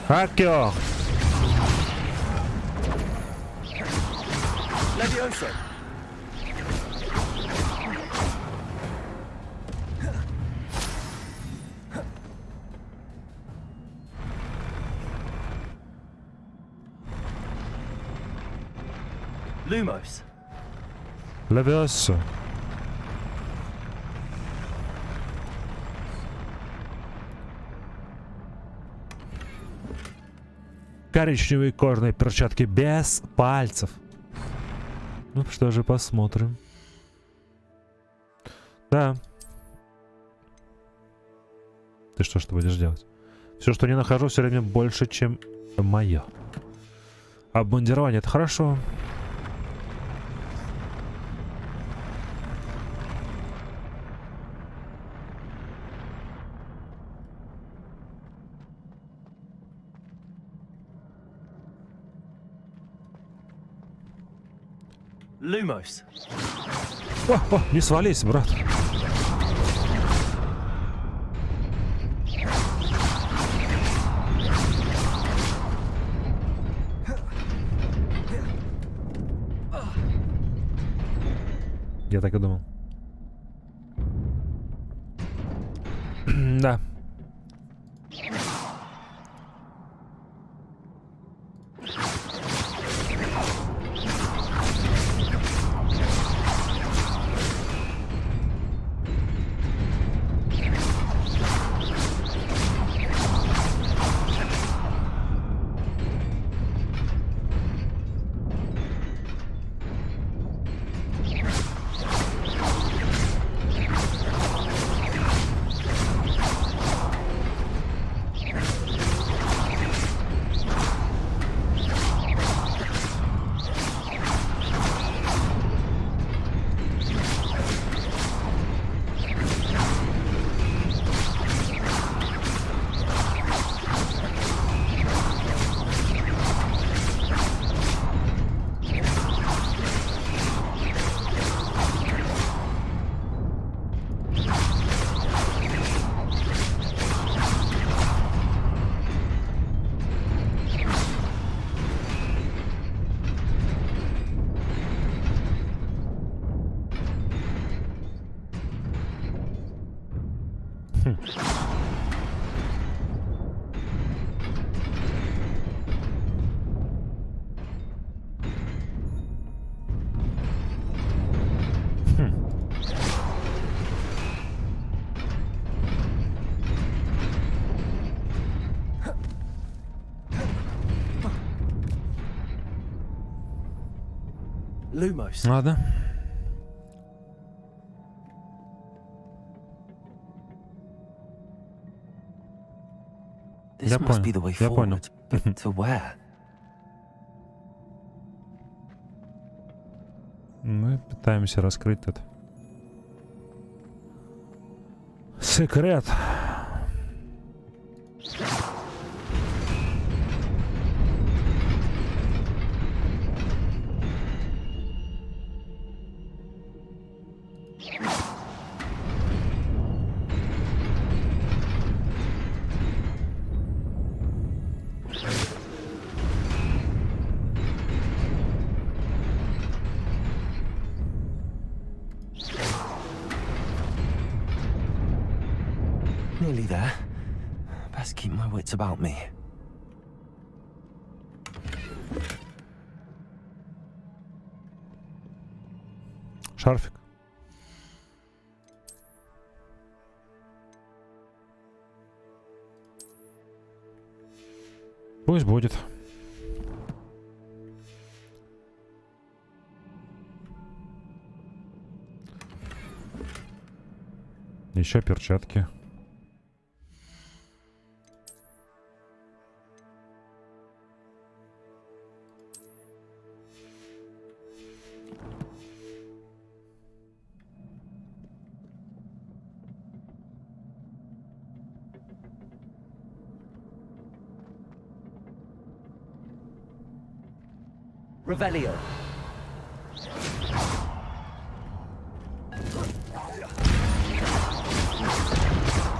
Акио. Lumos. Левиосо. Коричневые кожаные перчатки без пальцев. Ну что же, посмотрим. Да. Ты что будешь делать? Все, что не нахожу, все время больше, чем мое. Обмундирование — это хорошо. Lumos. О, не свались, брат. Я так и думал. Да. Lumos. Ладно. This Я must понял, be the way я понял. forward. But to where? Мы пытаемся раскрыть этот секрет. Nearly there. Best keep my wits about me. Шарфик. Пусть будет. Еще перчатки. Revelio.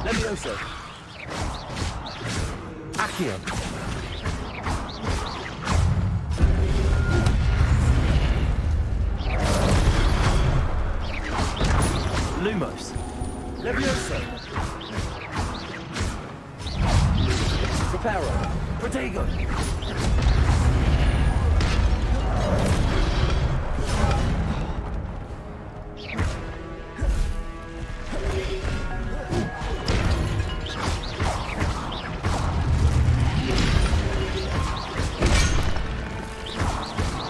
Levioso. Accio. Lumos. Levioso. Preparo. Protego.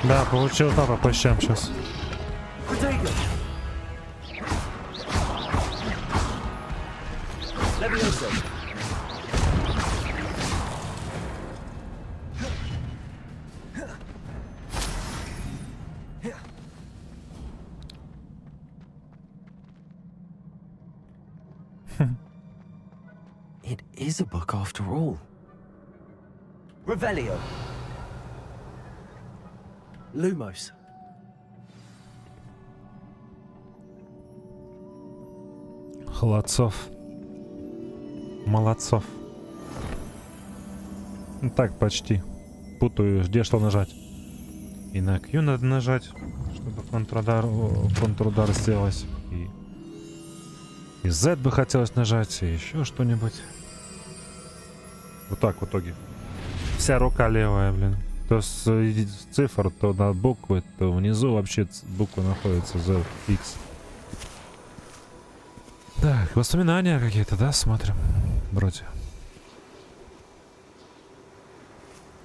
Да, получил папа по щам сейчас. Protego. Levioso. It is a book after all. Revelio. Lumos. Холодцов. Молодцов. Ну так, почти. Путаю, где что нажать. И на Q надо нажать, чтобы контрудар сделать. И Z бы хотелось нажать, и еще что-нибудь. Вот так в итоге. Вся рука левая, блин. То с цифр, то на буквы, то внизу вообще буква находится Z, X. Так, воспоминания какие-то, да, смотрим? Вроде.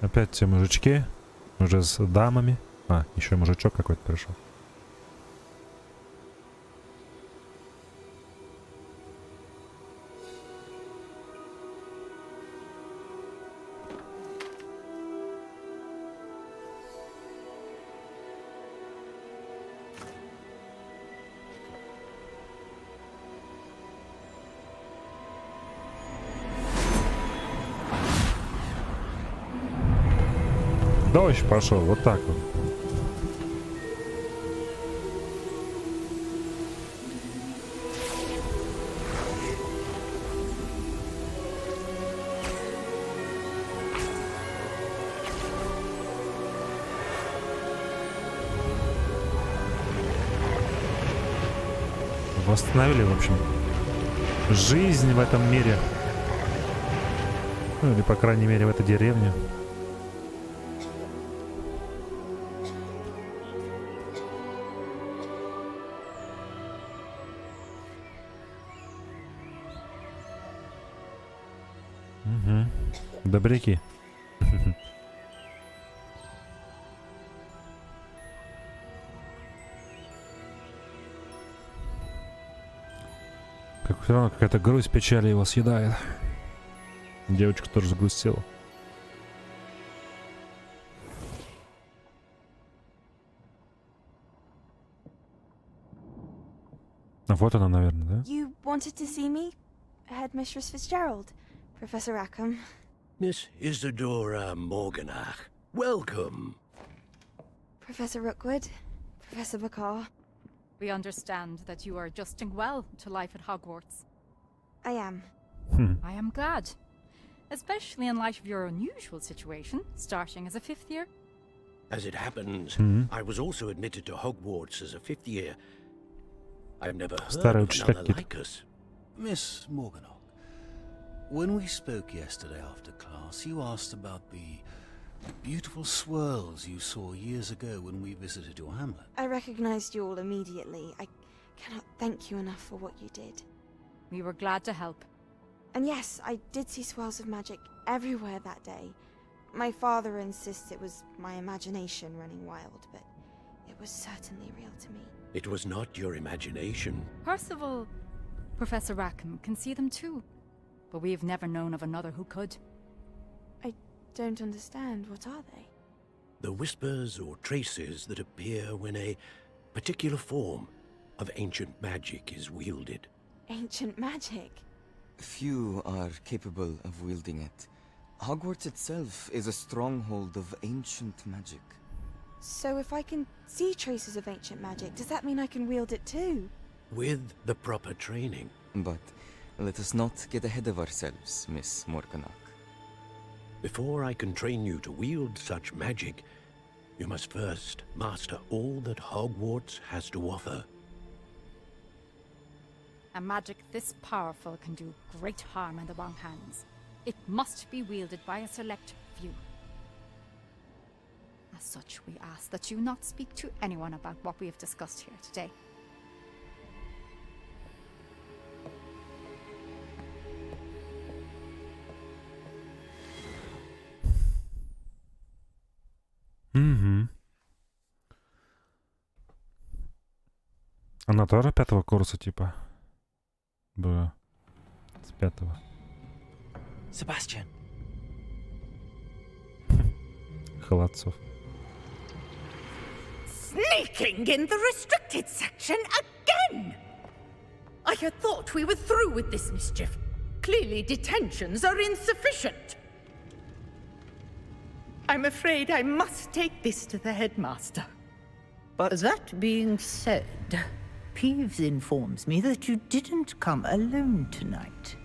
Опять те мужички. Уже с дамами. А, еще мужичок какой-то пришел. Дождь пошел, вот так вот. Восстановили, в общем. жизнь в этом мире. Ну, или, по крайней мере, в этой деревне. Угу. Добряки. Как все равно какая-то грусть, печаль его съедает. Девочка тоже загрустила. А вот она, наверное, да? You wanted to see me? Headmistress Fitzgerald, Professor Rackham. Miss Isadora Morganach, welcome. Professor Rookwood, Professor Bakar. We understand that you are adjusting well to life at Hogwarts. I am. I am glad. Especially in light of your unusual situation, starting as a 5th year. As it happens, I was also admitted to Hogwarts as a 5th year. I've never heard of another like us. Miss Morganach, when we spoke yesterday after class, you asked about the beautiful swirls you saw years ago when we visited your hamlet. I recognized you all immediately. I cannot thank you enough for what you did. We were glad to help. And yes, I did see swirls of magic everywhere that day. My father insists it was my imagination running wild, but it was certainly real to me. It was not your imagination. Percival, Professor Rackham can see them too. But we have never known of another who could. I don't understand. What are they? The whispers or traces that appear when a particular form of ancient magic is wielded. Ancient magic? Few are capable of wielding it. Hogwarts itself is a stronghold of ancient magic. So if I can see traces of ancient magic, does that mean I can wield it too? With the proper training. But let us not get ahead of ourselves, Miss Morganach. Before I can train you to wield such magic, you must first master all that Hogwarts has to offer. A magic this powerful can do great harm in the wrong hands. It must be wielded by a select few. As such, we ask that you not speak to anyone about what we have discussed here today. Угу. Она тоже 5-го курса, типа? Была. С 5-го. Sebastian. Холодцов. Sneaking in the restricted section again! I had thought we were through with this mischief. Clearly detentions are insufficient. I'm afraid I must take this to the headmaster. But that being said, Peeves informs me that you didn't come alone tonight.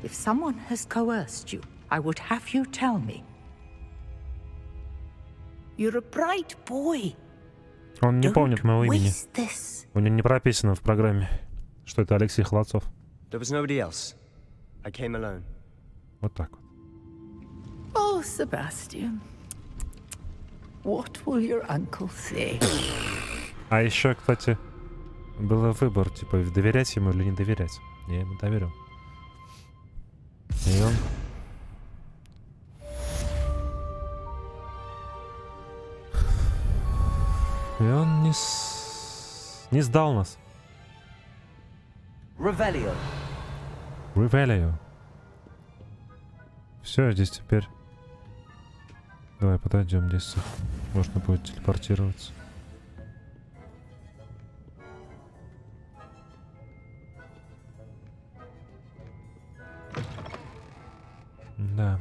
If someone has coerced you, I would have you tell me. You're a bright boy. Он не помнит моего имени. This. У него не прописано в программе, что это Алексей Холодцов. there was nobody else. I came alone. Вот так вот. Oh, Sebastian. What will your uncle say? А еще, кстати, был выбор, типа, доверять ему или не доверять. Я ему доверил. И он... И он не сдал нас. Revelio. Revelio. Все, здесь теперь... Давай подойдем, здесь можно будет телепортироваться. Да.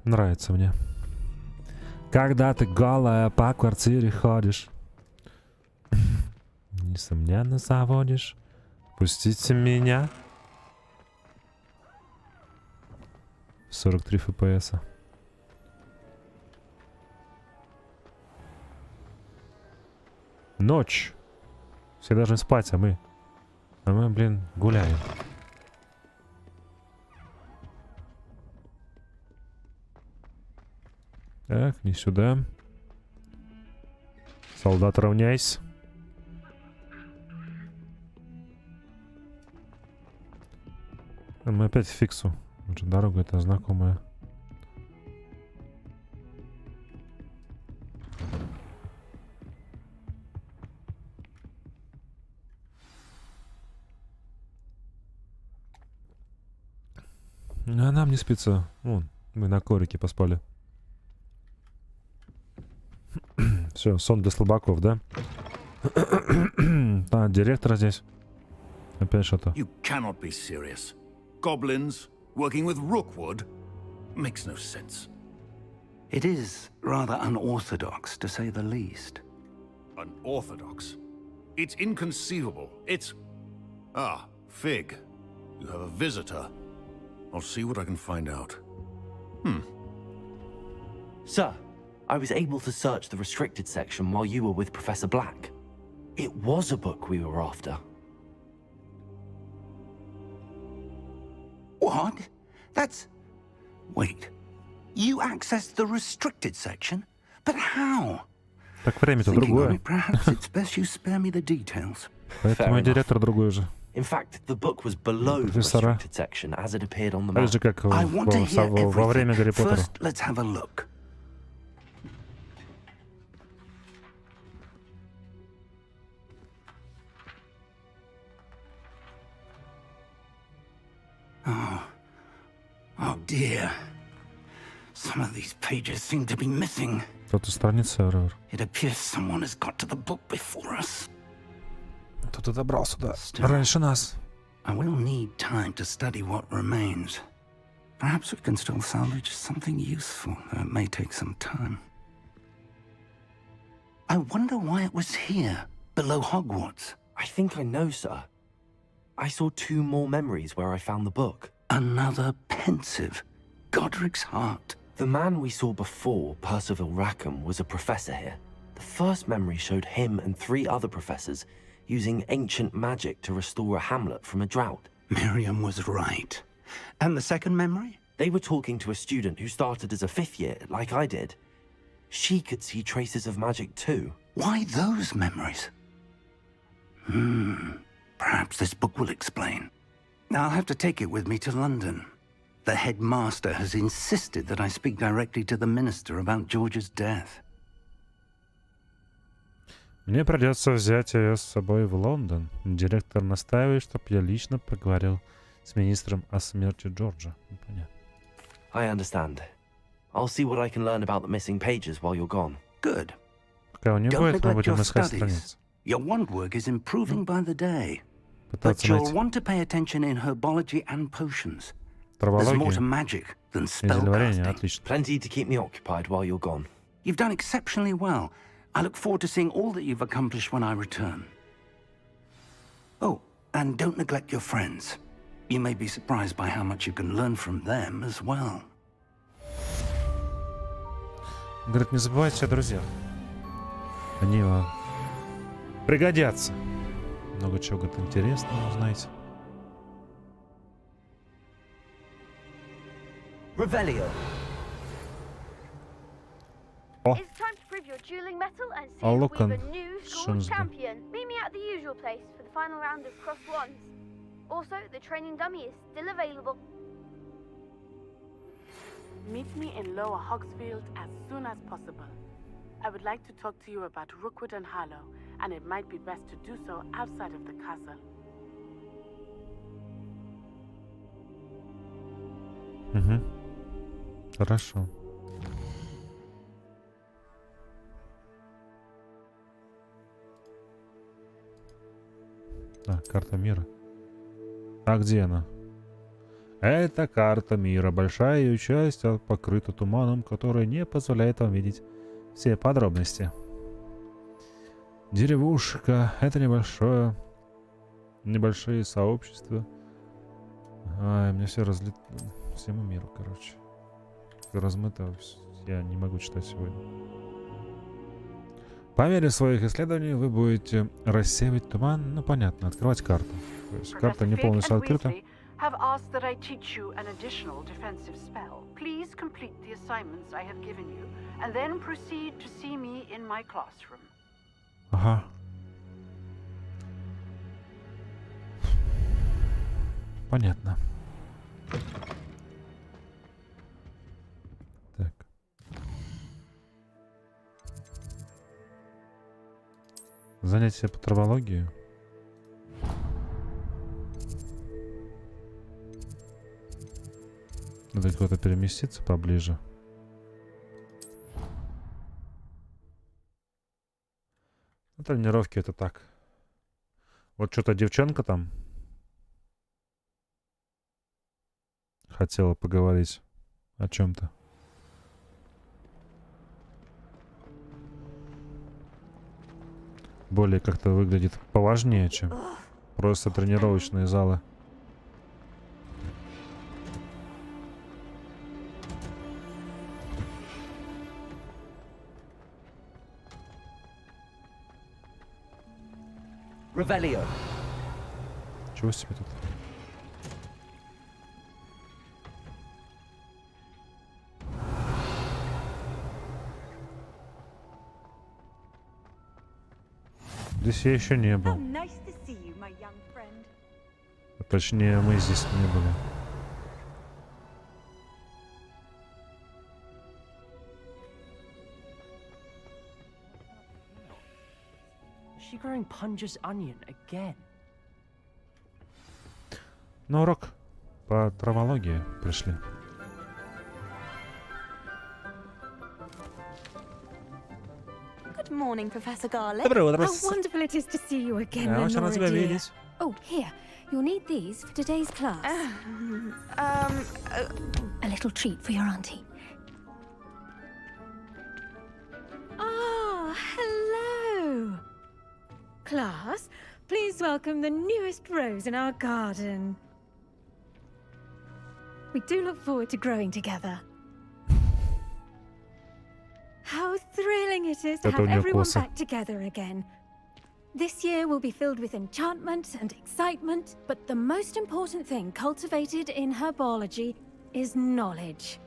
Нравится мне. Когда ты голая по квартире ходишь, несомненно заводишь Пустите меня. 43 FPS. Ночь. Все должны спать, а мы, блин, гуляем. Так, не сюда. Солдат, равняйся. Мы опять к фиксу. Дорога эта знакомая. А нам не спится. Вон, мы на корике поспали. Все, сон для слабаков, да? А, директор здесь. Опять что-то. You cannot be serious. Goblins working with Rookwood makes no sense. It is rather unorthodox, to say the least. Unorthodox? It's inconceivable. It's... Ah, Fig. You have a visitor. I'll see what I can find out. Sir, I was able to search the restricted section while you were with Professor Black. It was a book we were after. What? That's... Wait. You accessed the restricted section? But how? Так время-то Thinking on другое. it, perhaps it's best you spare me the details. Поэтому и директор другой же. In fact, the book was below the Профессора. restricted section as it appeared on the Так map. же, как I want to hear во время Гарри everything. Поттера. First, let's have a look. Oh dear. Some of these pages seem to be missing. Кто-то страница эррор. It appears someone has got to the book before us. Кто-то добрался сюда раньше нас. I will need time to study what remains. Perhaps we can still salvage something useful, though it may take some time. I wonder why it was here, below Hogwarts. I think I know, sir. I saw 2 more memories where I found the book. Another pensive. Godric's heart. The man we saw before, Percival Rackham, was a professor here. The first memory showed him and 3 other professors using ancient magic to restore a hamlet from a drought. Miriam was right. And the second memory? They were talking to a student who started as a 5th year, like I did. She could see traces of magic too. Why those memories? Perhaps this book will explain. I'll have to take it with me to London. The headmaster has insisted that I speak directly to the minister about George's death. Мне придется взять ее с собой в Лондон. Директор настаивает, чтобы я лично поговорил с министром о смерти Джорджа. Понятно. I understand. I'll see what I can learn about the missing pages while you're gone. Good. Пока его не Don't будет, мы neglect будем your искать studies. страницы. Your wand work is improving by the day. But Пытаться you'll найти want to pay attention in herbology and potions. There's more to травологию magic than и зельеварение. spellcasting. Отлично. Plenty to keep me occupied while you're gone. You've done exceptionally well. I look forward to seeing all that you've accomplished when I return. Oh, and don't neglect your friends. You may be surprised by how much you can learn from them as well. Говорит, не забывайте о друзьях. Они вам пригодятся. Много чего, говорит, интересного узнаете. Revelio. It's time to prove your dueling mettle and see if look we have on a new school Shrewsbury. champion. Meet me at the usual place for the final round of crossed wands. Also, the training dummy is still available. Meet me in Lower Hogsfield as soon as possible. I would like to talk to you about Rookwood and Harlow, and it might be best to do so outside of the castle. Хорошо. Так, карта мира. А где она? Это карта мира. Большая ее часть покрыта туманом, который не позволяет вам видеть все подробности. Деревушка. Это небольшое Небольшие сообщества. Ай, мне все разлит... Всему миру, короче. Размыто. Я не могу читать сегодня. По мере своих исследований вы будете рассеивать туман. Ну, понятно, открывать карту. То есть карта не полностью открыта. Have asked that I teach you an additional defensive spell. Please complete the assignments I have given you, and then proceed to see me in my classroom. Ага. Понятно. Так. Занятие по травологии. Надо куда-то переместиться поближе. На тренировке это так. Вот что-то девчонка там хотела поговорить о чем-то. Более как-то выглядит поважнее, чем просто тренировочные залы. Revelio. Чего себе тут? Здесь я еще не был. Точнее, мы здесь не были. Is she growing Punja's onion again? На урок по травологии пришли. Good morning, Professor Garlic. Доброе утро. How wonderful it is to see you again, Я очень рад тебя Lenora, dear. видеть. Oh, here. You'll need these for today's class. A little treat for your auntie. Ah, hello. Class, please welcome the newest rose in our garden. We do look forward to growing together. How thrilling it is to have everyone back together again. This year will be filled with enchantment and excitement, but the most important thing cultivated in herbology is knowledge.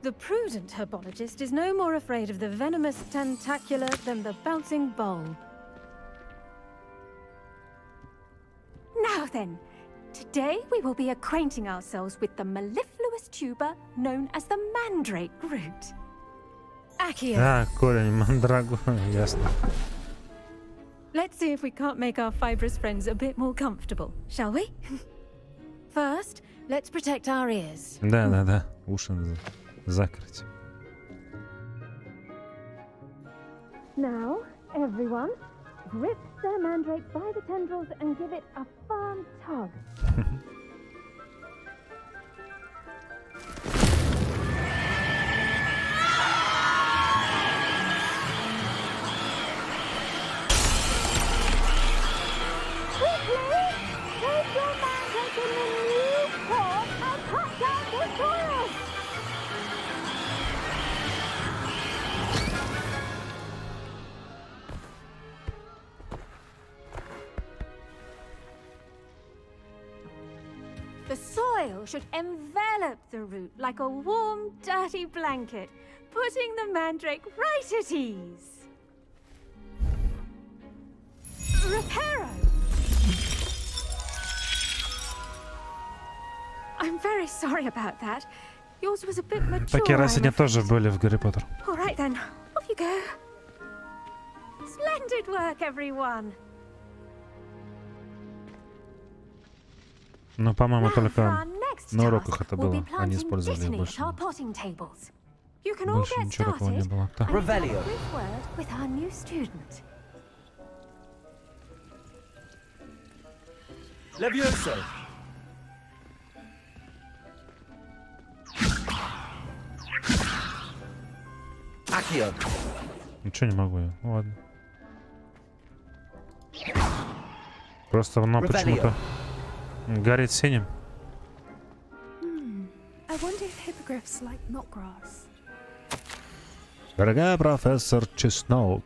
The prudent herbologist is no more afraid of the venomous tentacular than the bouncing bulb. Now then, today we will be acquainting ourselves with the mellifluous tuber known as the mandrake root. Accio. А, корень мандрагу, ясно. Let's see if we can't make our fibrous friends a bit more comfortable, shall we? First, let's protect our ears. Да, уши надо закрыть. Now, everyone, grip their mandrake by the tendrils and give it a firm tug. The soil should envelop the root like a warm, dirty blanket, putting the mandrake right at ease. Reparo! I'm very sorry about that. Yours was a bit mature. Такие раз сегодня тоже были в Гарри Поттер. All right then, off you go. Splendid work, everyone. Но, по-моему, только на уроках это We'll be было. Они planting использовали их dittany больше. at our potting tables. You can all Больше get ничего такого не started. было. Так. and have a brief word with our new student. Levioso. Accio. Ничего не могу я. Ну, ладно. Просто оно почему-то горит синим. I wonder if hippogriffs like knotgrass. Дорогая профессор Чеснок,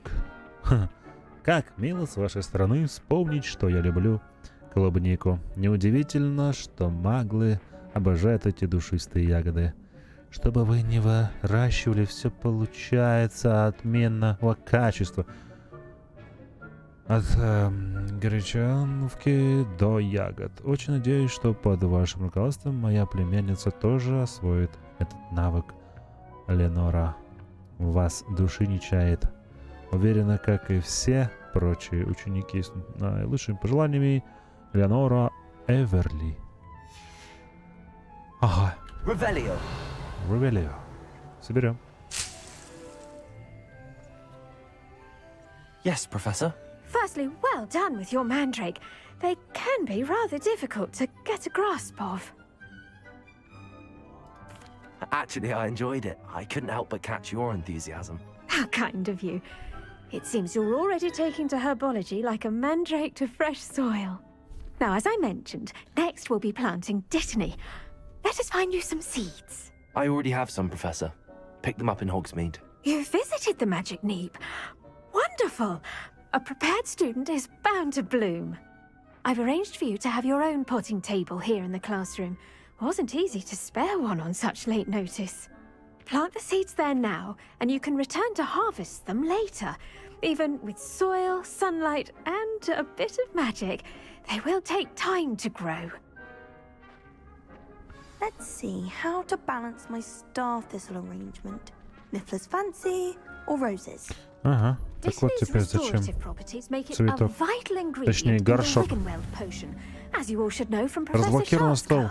как мило с вашей стороны вспомнить, что я люблю клубнику. Неудивительно, что маглы обожают эти душистые ягоды. Что бы вы ни выращивали, все получается отменного качества. От гречанки до ягод. Очень надеюсь, что под вашим руководством моя племянница тоже освоит этот навык. Ленора в вас души не чает. Уверена, как и все прочие ученики, с наилучшими пожеланиями, Леонора Эверли. Ага. Ревелио. Соберем. Yes, Professor. Firstly, well done with your mandrake. They can be rather difficult to get a grasp of. Actually, I enjoyed it. I couldn't help but catch your enthusiasm. How kind of you. It seems you're already taking to herbology like a mandrake to fresh soil. Now, as I mentioned, next we'll be planting dittany. Let us find you some seeds. I already have some, Professor. Picked them up in Hogsmeade. You visited the Magic Neep. Wonderful! A prepared student is bound to bloom. I've arranged for you to have your own potting table here in the classroom. Wasn't easy to spare one on such late notice. Plant the seeds there now, and you can return to harvest them later. Even with soil, sunlight, and a bit of magic, they will take time to grow. Let's see how to balance my star thistle arrangement. Niffler's fancy or roses? Ага. Так вот теперь зачем цветок? Точнее, горшок. Разблокирован стол.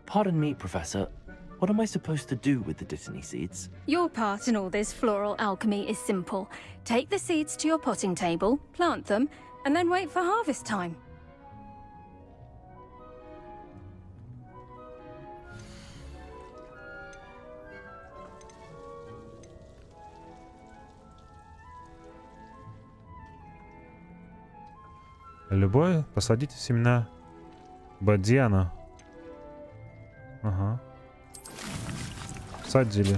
Pardon me, Professor. What am I supposed to do with the dittany seeds? Your part in all this floral alchemy is simple. Take the seeds to your potting table, plant them, and then wait for harvest time. Любое. Посадите семена бадьяна. Ага. Садили.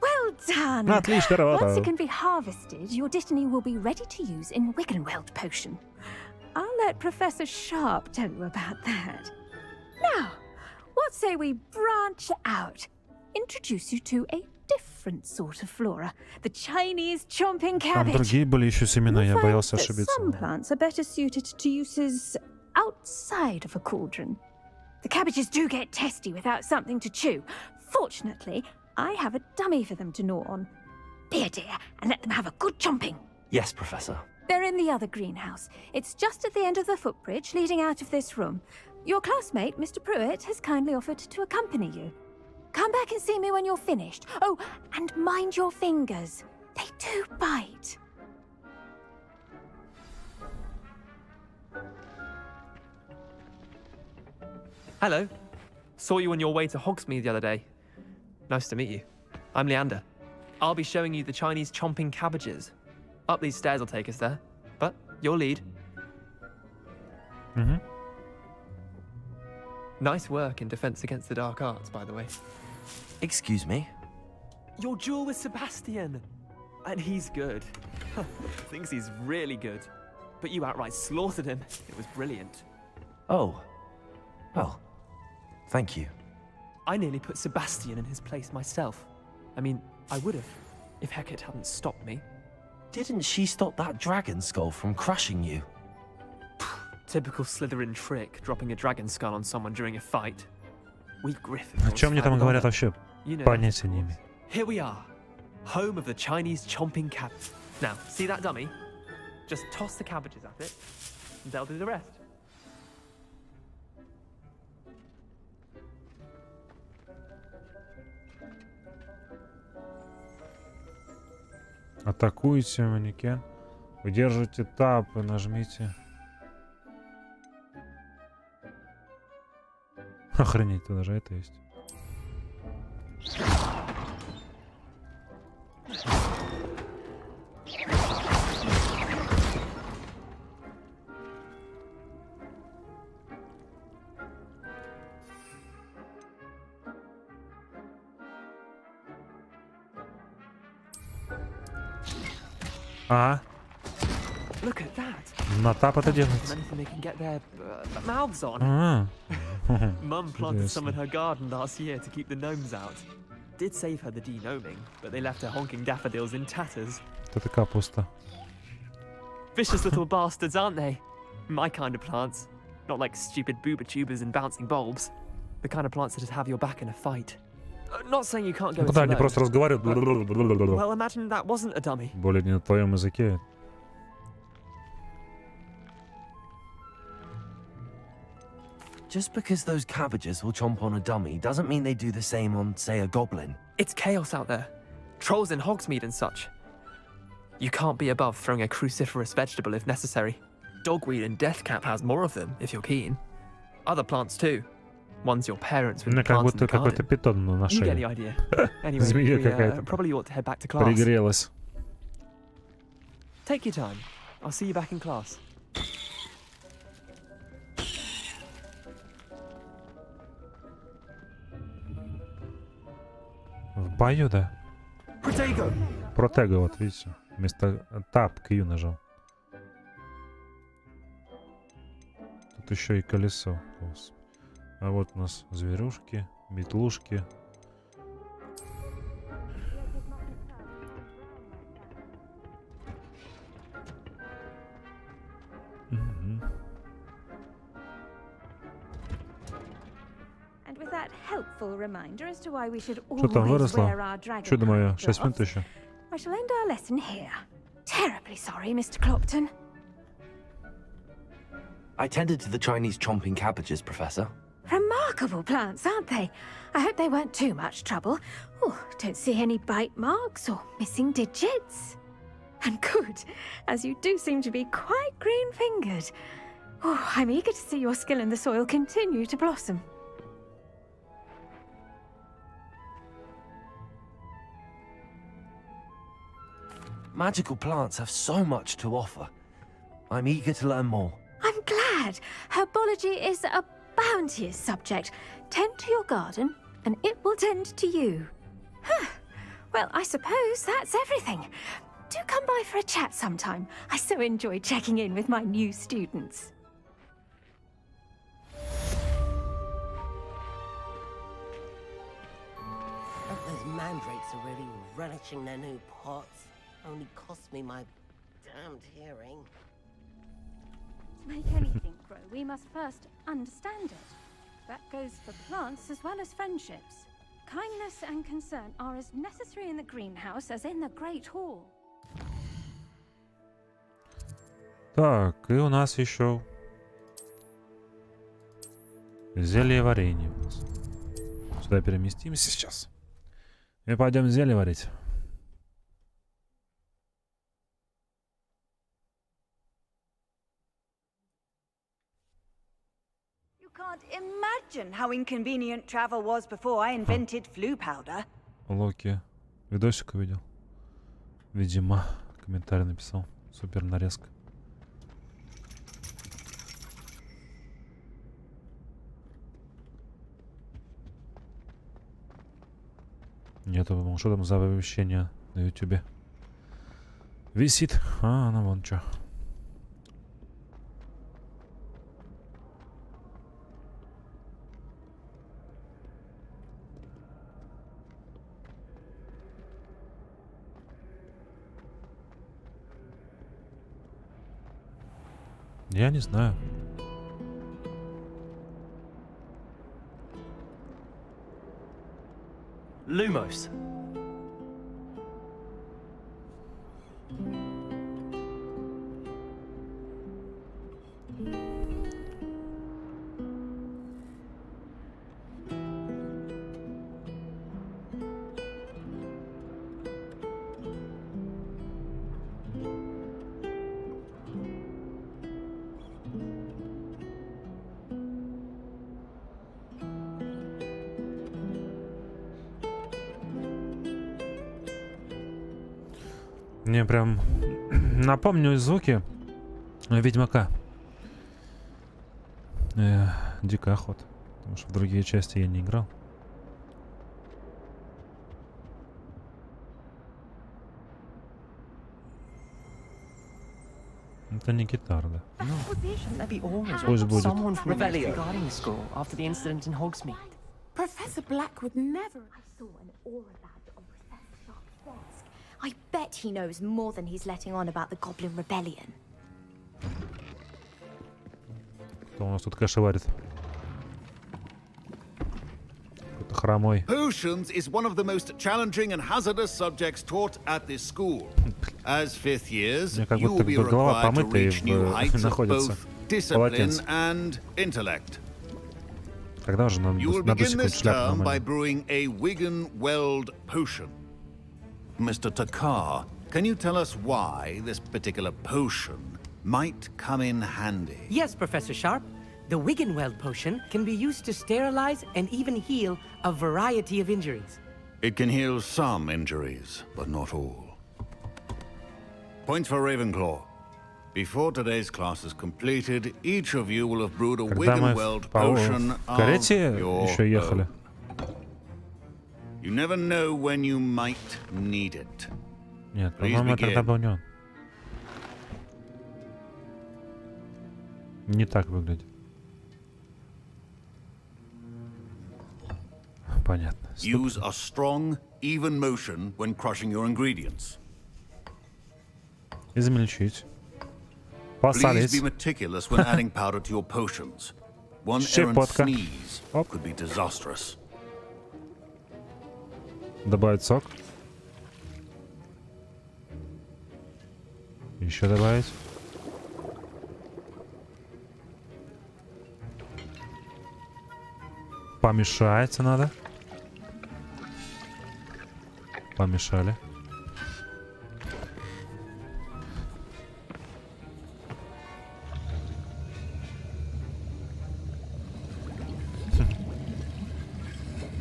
Well done! Отлично, работа. Once it can be harvested, your dittany will be ready to use in Wiggenweld potion. I'll let Professor Sharp tell you about that. Now, what say we branch out? Introduce you to a different sort of flora, the Chinese chomping Там cabbage. другие были еще семена, я боялся That ошибиться. some plants are better suited to uses outside of a cauldron. The cabbages do get testy without something to chew. Fortunately, I have a dummy for them to gnaw on. Be a dear and let them have a good chomping. Yes, Professor. They're in the other greenhouse. It's just at the end of the footbridge leading out of this room. Your classmate, Mr. Pruitt, has kindly offered to accompany you. Come back and see me when you're finished. Oh, and mind your fingers. They do bite. Hello. Saw you on your way to Hogsmeade the other day. Nice to meet you. I'm Leander. I'll be showing you the Chinese chomping cabbages. Up these stairs will take us there. But your lead. Mm-hmm. Nice work in Defense Against the Dark Arts, by the way. Excuse me? Your duel with Sebastian. And he's good. Thinks he's really good. But you outright slaughtered him. It was brilliant. Oh. Well, thank you. I nearly put Sebastian in his place myself. I mean, I would have, if Hecate hadn't stopped me. Didn't she stop that dragon skull from crushing you? Typical Slytherin trick, dropping a dragon skull on someone during a fight. We Griffin. О чем мне там говорят вообще? Понятия не имею. Here we are, home of the Chinese chomping cabbage. Now, see that dummy? Just toss the cabbages at it, and they'll do the rest. Атакуйте манекен. Удержите тап и нажмите. Охренеть, тут даже это есть. А? Look at that. На тап это делается. Anything they can get their mouths on. А. Mum planted some in her garden last year to keep the gnomes out. Did save her the de-gnoming, but they left her honking daffodils in tatters. Это капуста. Vicious little bastards, aren't they? My kind of plants. Not like stupid booba tubers and bouncing bulbs. The kind of plants that have your back in a fight. Not saying you can't go Ну да, они it просто разговаривают. Well, imagine that wasn't a dummy. Более не на твоем языке. Just because those cabbages will chomp on a dummy doesn't mean they do the same on, say, a goblin. It's chaos out there. Trolls in Hogsmeade and such. You can't be above throwing a cruciferous vegetable if necessary. Dogweed and deathcap has more of them, if you're keen. Other plants too. Ones your parents would plant in the garden. Питон на You get the шее. idea. Anyway, Змея we какая-то. probably ought to head back to class. Пригрелась. Take your time. I'll see you back in class. В бою, да? Protego! Протего, вот видите. Вместо тап Q нажал. Тут еще и колесо. Господи. А вот у нас зверюшки, метлушки. And with that helpful reminder as to why we should Что там always wear выросло? our dragon Чудо мое, 6 gloves, минут еще. I shall end our lesson here. Terribly sorry, Mr. Clopton. I tended to the Chinese chomping cabbages, Professor. Remarkable plants, aren't they? I hope they weren't too much trouble. Oh, don't see any bite marks or missing digits. And good, as you do seem to be quite green-fingered. Oh, I'm eager to see your skill in the soil continue to blossom. Magical plants have so much to offer. I'm eager to learn more. I'm glad. Herbology is a bounteous subject. Tend to your garden, and it will tend to you. Huh. Well, I suppose that's everything. Do come by for a chat sometime. I so enjoy checking in with my new students. Those mandrakes are really relishing their new pots. Only cost me my damned hearing. To make anything grow, we must first understand it. That goes for plants as well as friendships. Kindness and concern are as necessary in the greenhouse as in the Great Hall. Так, и у нас еще зелье варенье у нас. Сюда переместимся сейчас. И пойдем зелье варить. You can't imagine how inconvenient travel was before I invented flu powder. Локи видосик увидел. Видимо, комментарий написал. Супер нарезка. Нету, думал, что там за оповещение на ютубе. Висит. А, она вон что. Я не знаю. Lumos. Мне прям напомню звуки Ведьмака. Дикая охота. Потому что в другие части я не играл. Это не гитара, да. Shouldn't there be auras Пусть or будет. someone from Rebellion regarding the school after the incident in Hogsmeade? Professor Black would never. I saw an aura badge on Professor Sharp's desk. I bet he knows more than he's letting on about the Goblin Rebellion. Кто у нас тут кашеварит? Какой-то хромой. Potions is one of the most challenging and hazardous subjects taught at this school. As fifth years, Мне как you will будто be голова required to помытая reach new heights of находится. both discipline Полотенце. and intellect. Когда уже надо You will begin секунд this шляпу term by намылить? brewing a Wiggen-Weld potion. Mr. Takar, can you tell us why this particular potion might come in handy? Yes, Professor Sharp. The Wiggenweld potion can be used to sterilize and even heal a variety of injuries. It can heal some injuries, but not all. Points for Ravenclaw. Before today's class is completed, each of you will have brewed a Когда мы Wiggenweld в potion of карете your еще ехали. own. You never know when you might need it. Нет, Please по-моему, begin. тогда был не он. Не так выглядит. Понятно. Use a strong, even motion when crushing your ingredients. Измельчить. Please Посолить. be meticulous when adding powder to your potions. One errant Щепотка. sneeze could be disastrous. Добавить сок. Еще добавить. Помешать надо. Помешали.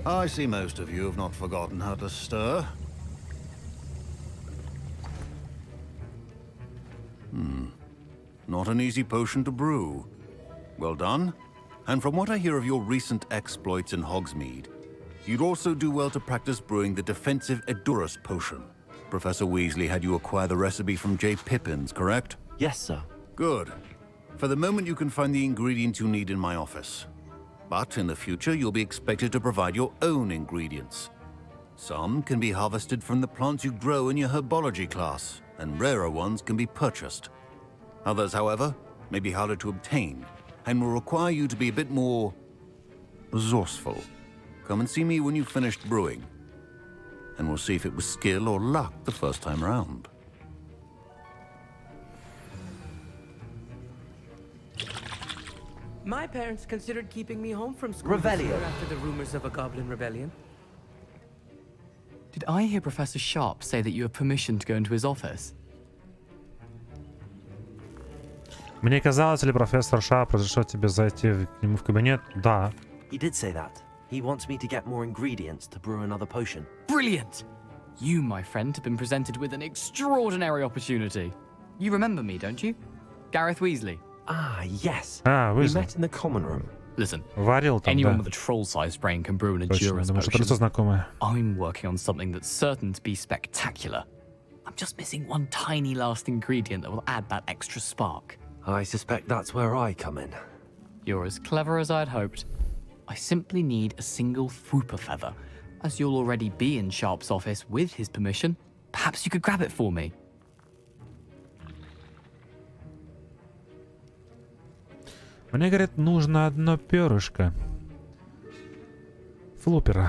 I see most of you have not forgotten how to stir. Not an easy potion to brew. Well done. And from what I hear of your recent exploits in Hogsmeade, you'd also do well to practice brewing the defensive Edurus potion. Professor Weasley had you acquire the recipe from J. Pippins, correct? Yes, sir. Good. For the moment, you can find the ingredients you need in my office. But in the future, you'll be expected to provide your own ingredients. Some can be harvested from the plants you grow in your herbology class, and rarer ones can be purchased. Others, however, may be harder to obtain, and will require you to be a bit more resourceful. Come and see me when you've finished brewing, and we'll see if it was skill or luck the first time round. My parents considered keeping me home from school Rebellion. this year after the rumors of a Goblin Rebellion. Did I hear Professor Sharp say that you have permission to go into his office? Мне казалось, ли профессор Шарп разрешил тебе зайти к нему в кабинет? Да. He did say that. He wants me to get more ingredients to brew another potion. Brilliant! You, my friend, have been presented with an extraordinary opportunity. You remember me, don't you? Gareth Weasley. Ah, yes. А, We Weasley. met in the common room. Listen, Варил там, anyone да. with a troll-sized brain can brew an Точно, endurance думаю, что это лицо potion. знакомое. I'm working on something that's certain to be spectacular. I'm just missing one tiny last ingredient that will add that extra spark. I suspect that's where I come in. You're as clever as I'd hoped. I simply need a single Fwooper feather. As you'll already be in Sharp's office with his permission, perhaps you could grab it for me. Мне, говорит, нужно одно перышко. Флупера.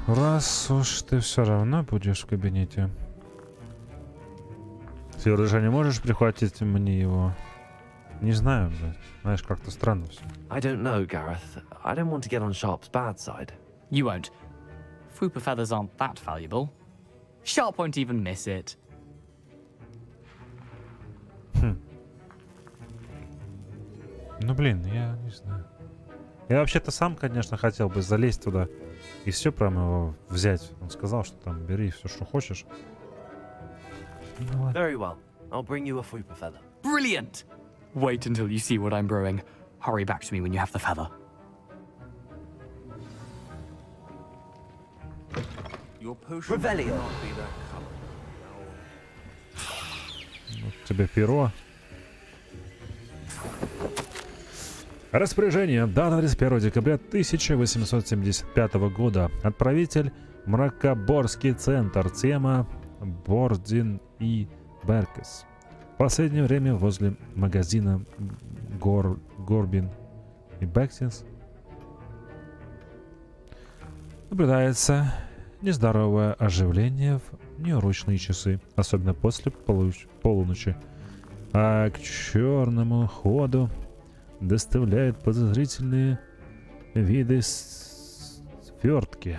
Раз уж ты все равно будешь в кабинете. Ты уже не можешь прихватить мне его? Не знаю, блядь. Знаешь, как-то странно все. I don't know, Gareth. I don't want to get on Sharp's bad side. You won't. Fwooper feathers aren't that valuable. Sharp won't even miss it. Ну, блин, я не знаю. Я вообще-то сам, конечно, хотел бы залезть туда и все прям его взять. Он сказал, что там бери все, что хочешь. Ну, ладно. Very well. I'll bring you a Fwooper feather. Brilliant! Wait until you see what I'm brewing. Hurry back to me when you have the feather. Your potion Rebellion. will not be that color. Вот тебе перо. Распоряжение. Дата 31 декабря 1875 года. Отправитель Мракоборский центр. Тема Бордин и Беркес. В последнее время возле магазина Горбин и Бексинс наблюдается нездоровое оживление в неурочные часы, особенно после полуночи. А к черному ходу доставляют подозрительные виды свертки.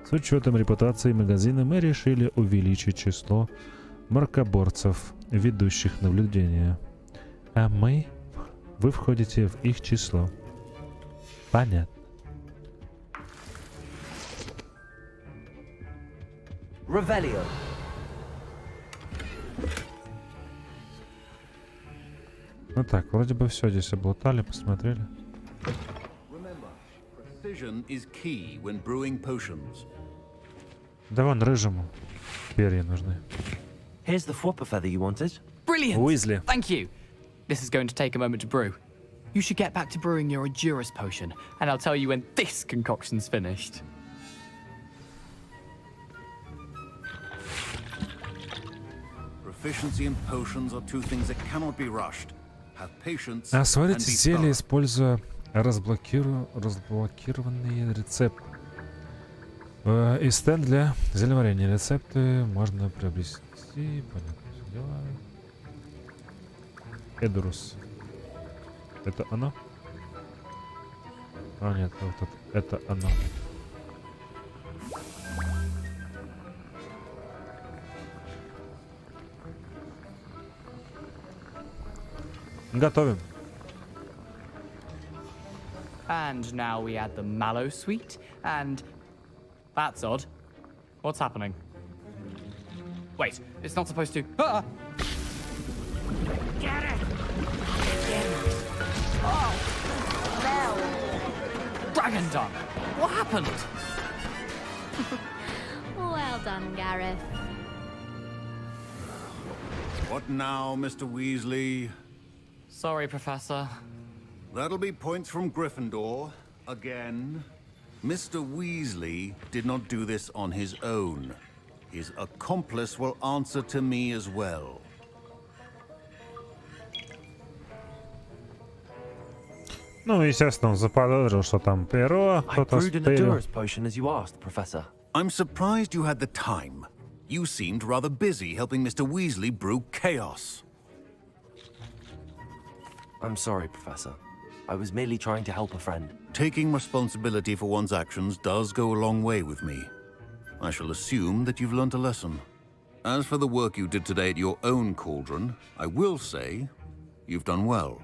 С учетом репутации магазина мы решили увеличить число мракоборцев, ведущих наблюдения. А вы входите в их число. Понятно. Revelio. Ну так, вроде бы все здесь облутали, посмотрели. Precision is key when brewing potions. Да вон рыжему перья нужны. Here's the flopper feather you wanted. Brilliant! Weasley. Thank you. This is going to take a moment to brew. You should get back to brewing your Endurus potion, and I'll tell you when this concoction's finished. Proficiency and potions are two things that cannot be rushed. Have patience А and сварите be зелье, thorough. используя разблокированные рецепты. И стенд для зельеварения. Рецепты можно приобрести. Понятно, все дела. Эдурус. Это оно? А, нет, вот это оно. Готовим. And now we add the mallow sweet, and that's odd. What's happening? Wait, it's not supposed to. Ah! Get it! Dragon Dung! What happened? Well done, Gareth. What now, Mr. Weasley? Sorry, Professor. That'll be points from Gryffindor. Again. Mr. Weasley did not do this on his own. His accomplice will answer to me as well. Ну, естественно, он заподозрил, что там перо, I кто-то brewed an стырил. Endurus potion as you asked, Professor. I'm surprised you had the time. You seemed rather busy helping Mr. Weasley brew chaos. I'm sorry, Professor. I was merely trying to help a friend. Taking responsibility for one's actions does go a long way with me. I shall assume that you've learnt a lesson. As for the work you did today at your own cauldron, I will say you've done well.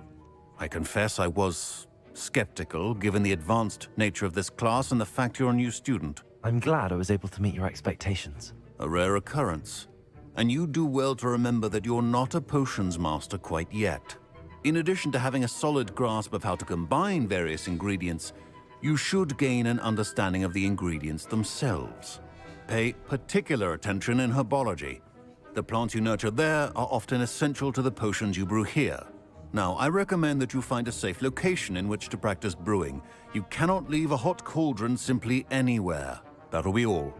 I confess I was skeptical, given the advanced nature of this class and the fact you're a new student. I'm glad I was able to meet your expectations. A rare occurrence. And you do well to remember that you're not a potions master quite yet. In addition to having a solid grasp of how to combine various ingredients, you should gain an understanding of the ingredients themselves. Pay particular attention in herbology. The plants you nurture there are often essential to the potions you brew here. Now, I recommend that you find a safe location in which to practice brewing. You cannot leave a hot cauldron simply anywhere. That'll be all.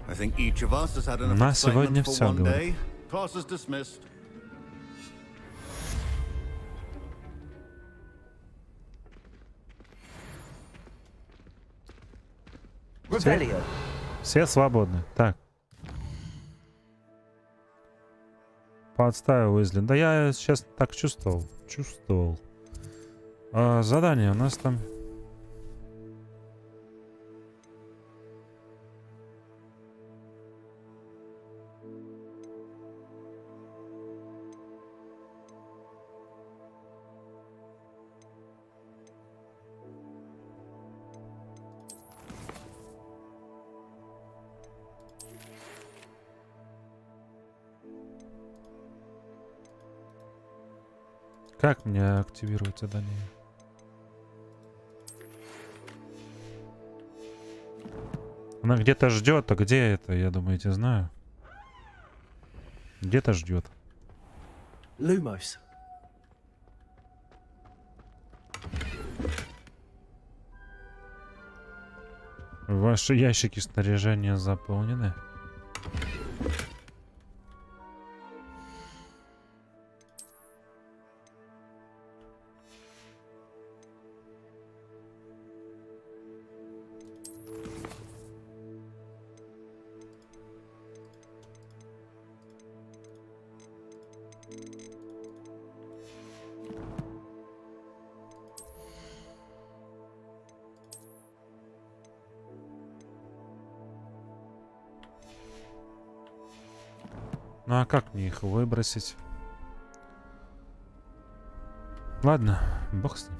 I think each of us has had enough На сегодня excitement for всё, one говорю. day. Class is dismissed. Revelio. Все свободны. Так. Подставил Уизли. Да я сейчас так чувствовал. Задание у нас там. Как мне активировать задание? Она где-то ждет, а где это, я думаете, знаю. Где-то ждет. Lumos. Ваши ящики снаряжения заполнены. Ну а как мне их выбросить? Ладно, бог с ним.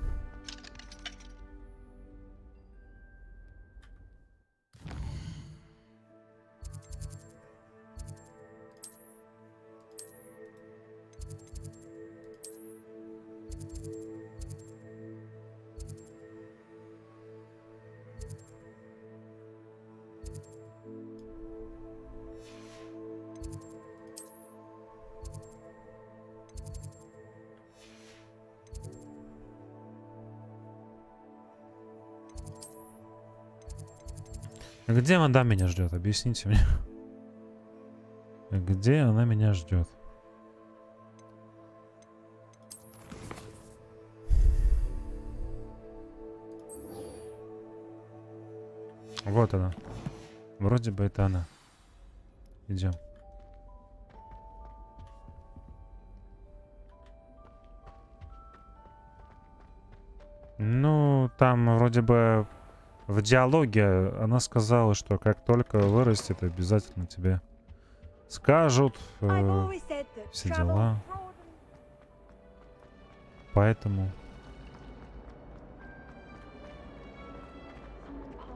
Где вода меня ждет? Объясните мне. Где она меня ждет? Вот она. Вроде бы это она. Идем. Ну, там вроде бы в диалоге она сказала, что как только вырастет, обязательно тебе скажут все дела. Поэтому...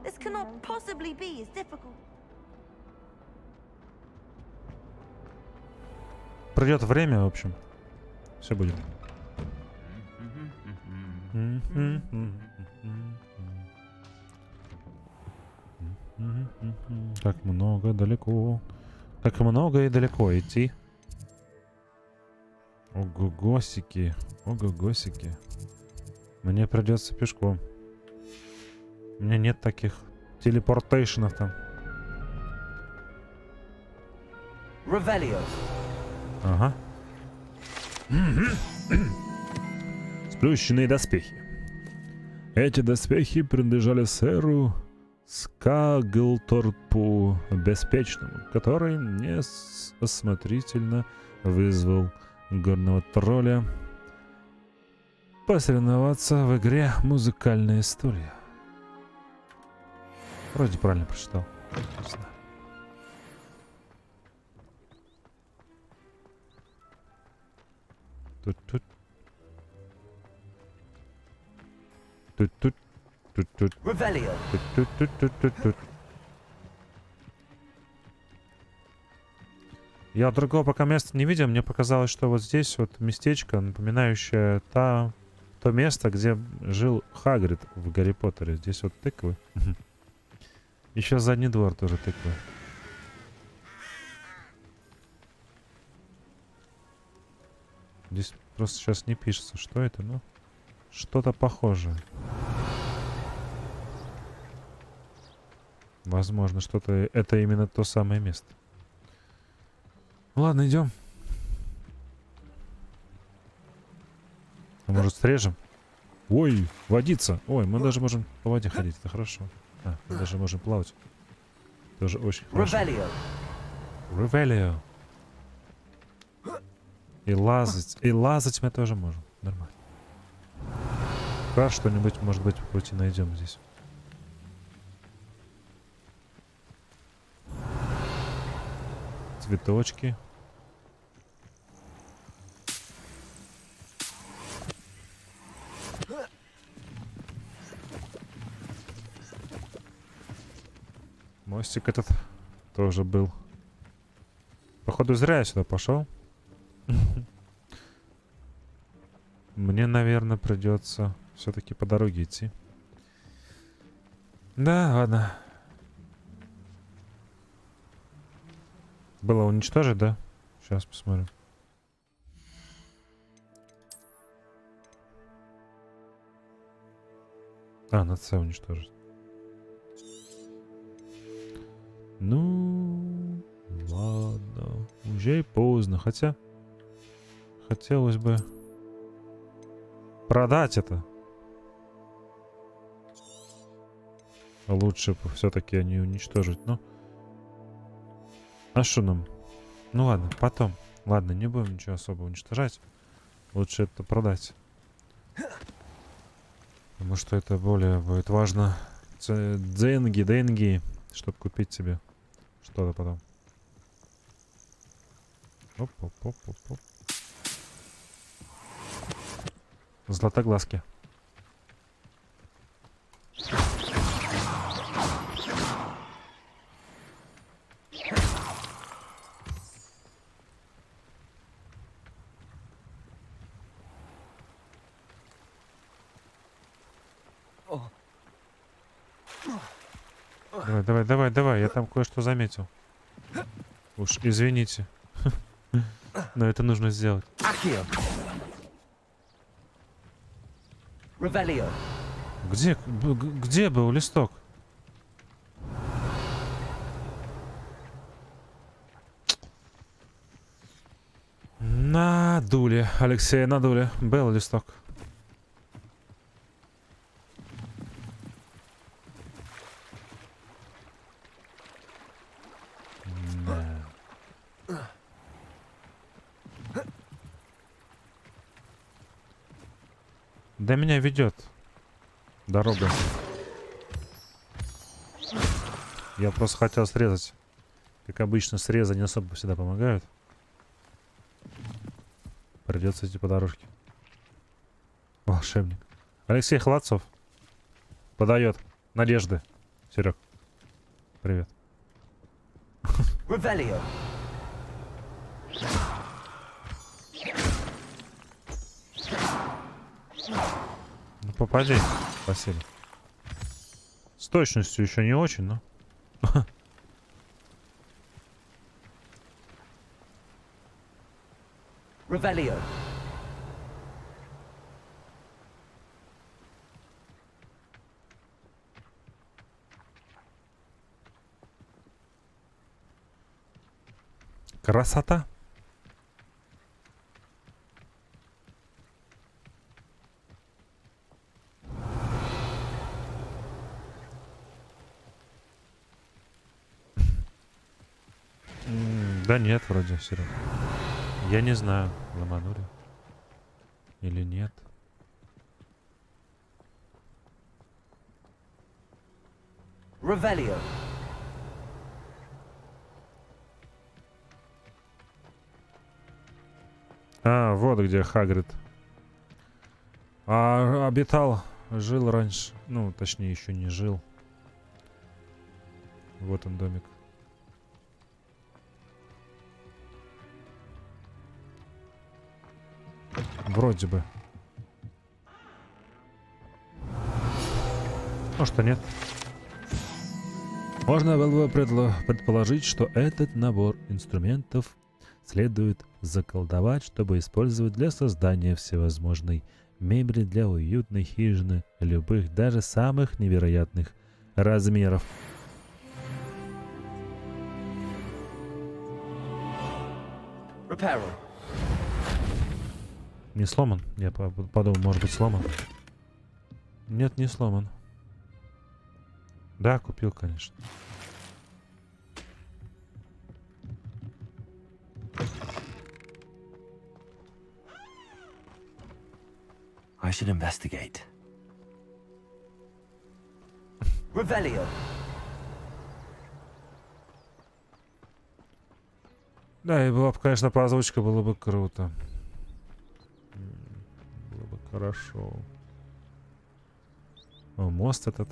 This cannot possibly be as difficult. Придет время, в общем. Все будет. Так много далеко. Так много и далеко идти. Ого-госики. Ого-госики. Мне придется пешком. У меня нет таких телепортейшенов там. Revelio. Ага. Сплющенные доспехи. Эти доспехи принадлежали сэру Скаглторпу Беспечному, который неосмотрительно вызвал горного тролля посоревноваться в игре «Музыкальные стулья». Вроде правильно прочитал. Не знаю. Тут-тут. Тут-тут. Тут-тут. Тут-тут-тут-тут-тут. Я другого пока места не видел. Мне показалось, что вот здесь вот местечко, напоминающее то место, где жил Хагрид в Гарри Поттере. Здесь вот тыквы. Еще задний двор тоже тыквы. Здесь просто сейчас не пишется, что это, но что-то похожее. Возможно, что-то... Это именно то самое место. Ладно, идем. А может, срежем? Ой, водица. Ой, мы даже можем по воде ходить. Это хорошо. А, мы даже можем плавать. Тоже очень хорошо. Ревелио. И лазать. И лазать мы тоже можем. Нормально. Как что-нибудь, может быть, по пути найдем здесь. Цветочки. Мостик этот тоже был. Походу, зря я сюда пошел. Мне, наверное, придется все-таки по дороге идти. Да, ладно. Было уничтожить, да? Сейчас посмотрим. А, надо С уничтожить. Ну, ладно. Уже и поздно. Хотя, хотелось бы продать это. Лучше все-таки не уничтожить. Ну, а что нам? Ну ладно, потом. Ладно, не будем ничего особо уничтожать. Лучше это продать. Потому что это более будет важно. Деньги, чтобы купить себе что-то потом. Оп. Златоглазки. Давай, я там кое-что заметил. Уж извините. Но это нужно сделать. Где был листок? Надули, Алексей, надули. Был листок. До меня ведет дорога. Я просто хотел срезать. Как обычно, срезы не особо всегда помогают. Придется идти по дорожке. Волшебник. Алексей Холодцов подает надежды. Серег, привет. Ну попади, спасибо. С точностью еще не очень, но. Revelio. Красота. Да нет, вроде, Серег. Я не знаю, ломанули или нет. Revelio. А, вот где Хагрид. Обитал, жил раньше. Ну, точнее, еще не жил. Вот он, домик. Вроде бы. Может, и нет. Можно было бы предположить, что этот набор инструментов следует заколдовать, чтобы использовать для создания всевозможной мебели для уютной хижины любых, даже самых невероятных размеров. Не сломан? Я подумал, может быть, сломан. Нет, не сломан. Да, купил, конечно. I should investigate. Revelio. Да, и была бы, конечно, по озвучке, было бы круто. Было бы хорошо. О, мост этот.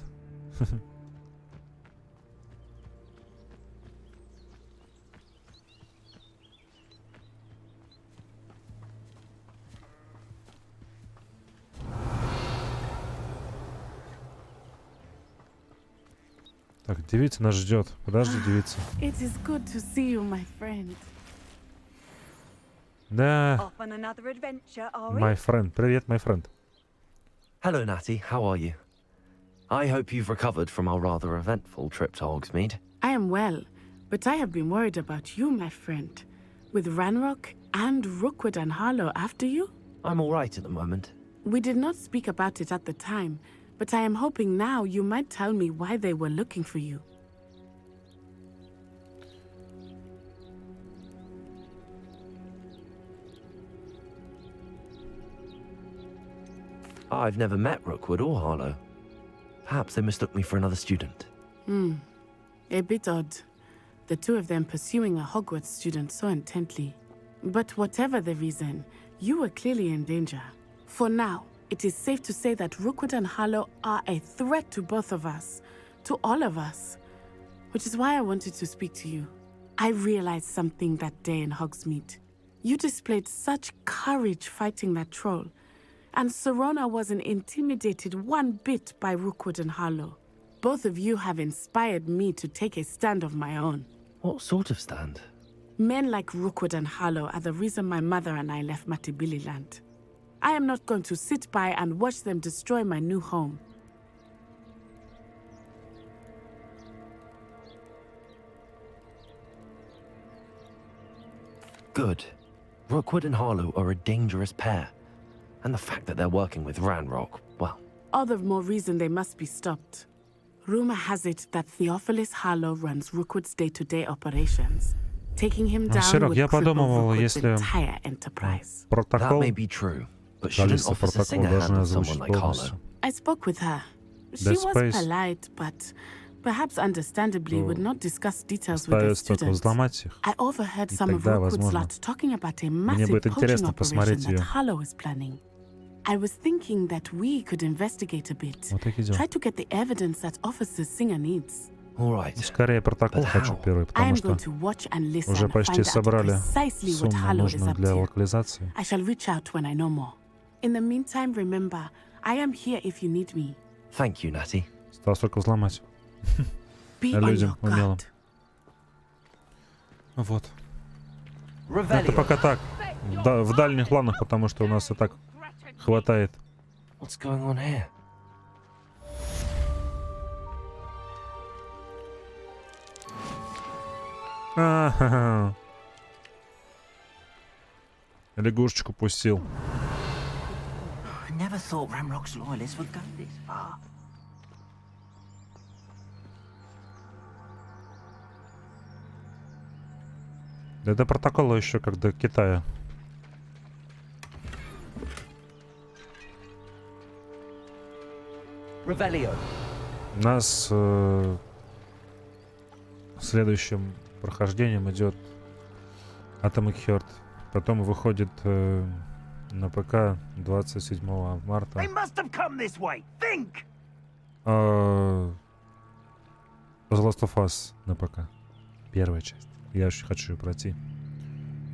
Так, девица нас ждет. Подожди, девица. It is good to see you, my friend. Да. Off on another adventure, are we? My friend. Привет, my friend. Hello, Natty. How are you? I hope you've recovered from our rather eventful trip to Hogsmeade. I am well, but I have been worried about you, my friend. With Ranrock and Rookwood and Harlow after you? I'm all right at the moment. We did not speak about it at the time, but I am hoping now you might tell me why they were looking for you. I've never met Rookwood or Harlow. Perhaps they mistook me for another student. A bit odd. The two of them pursuing a Hogwarts student so intently. But whatever the reason, you were clearly in danger. For now, it is safe to say that Rookwood and Harlow are a threat to both of us, to all of us. Which is why I wanted to speak to you. I realized something that day in Hogsmeade. You displayed such courage fighting that troll, and Serona wasn't intimidated one bit by Rookwood and Harlow. Both of you have inspired me to take a stand of my own. What sort of stand? Men like Rookwood and Harlow are the reason my mother and I left Matibili Land. I am not going to sit by and watch them destroy my new home. Good. Rookwood and Harlow are a dangerous pair. And the fact that they're working with Ranrock, well... All the more reason they must be stopped. Rumor has it that Theophilus Harlow runs Rookwood's day-to-day operations. Taking him down would cripple Rookwood's entire enterprise. That may be true, but shouldn't Officer Singer handle someone like Harlow? I spoke with her. She was polite, but perhaps understandably would not discuss details with the students. I overheard some of Rookwood's lot talking about a massive poaching operation that Harlow is planning. I was thinking that we could investigate a bit. Try to get the evidence that Officer Singer needs. Скорее протокол хочу первый, потому что уже почти собрали сумму нужную для локализации. I shall reach out when I know more. In the meantime, remember, I am here if you need me. Thank you, Natty. Осталось только взломать. Людям умелым. Вот. Это пока так. В дальних планах, потому что у нас и так хватает. What's going on here? Лягушечку пустил. I never thought Ranrock's loyalists would go this far. Да до протокола еще как до Китая. У нас следующим прохождением идет Atomic Heart. Потом выходит на ПК 27 марта. The Last of Us на ПК. Первая часть. Я очень хочу ее пройти.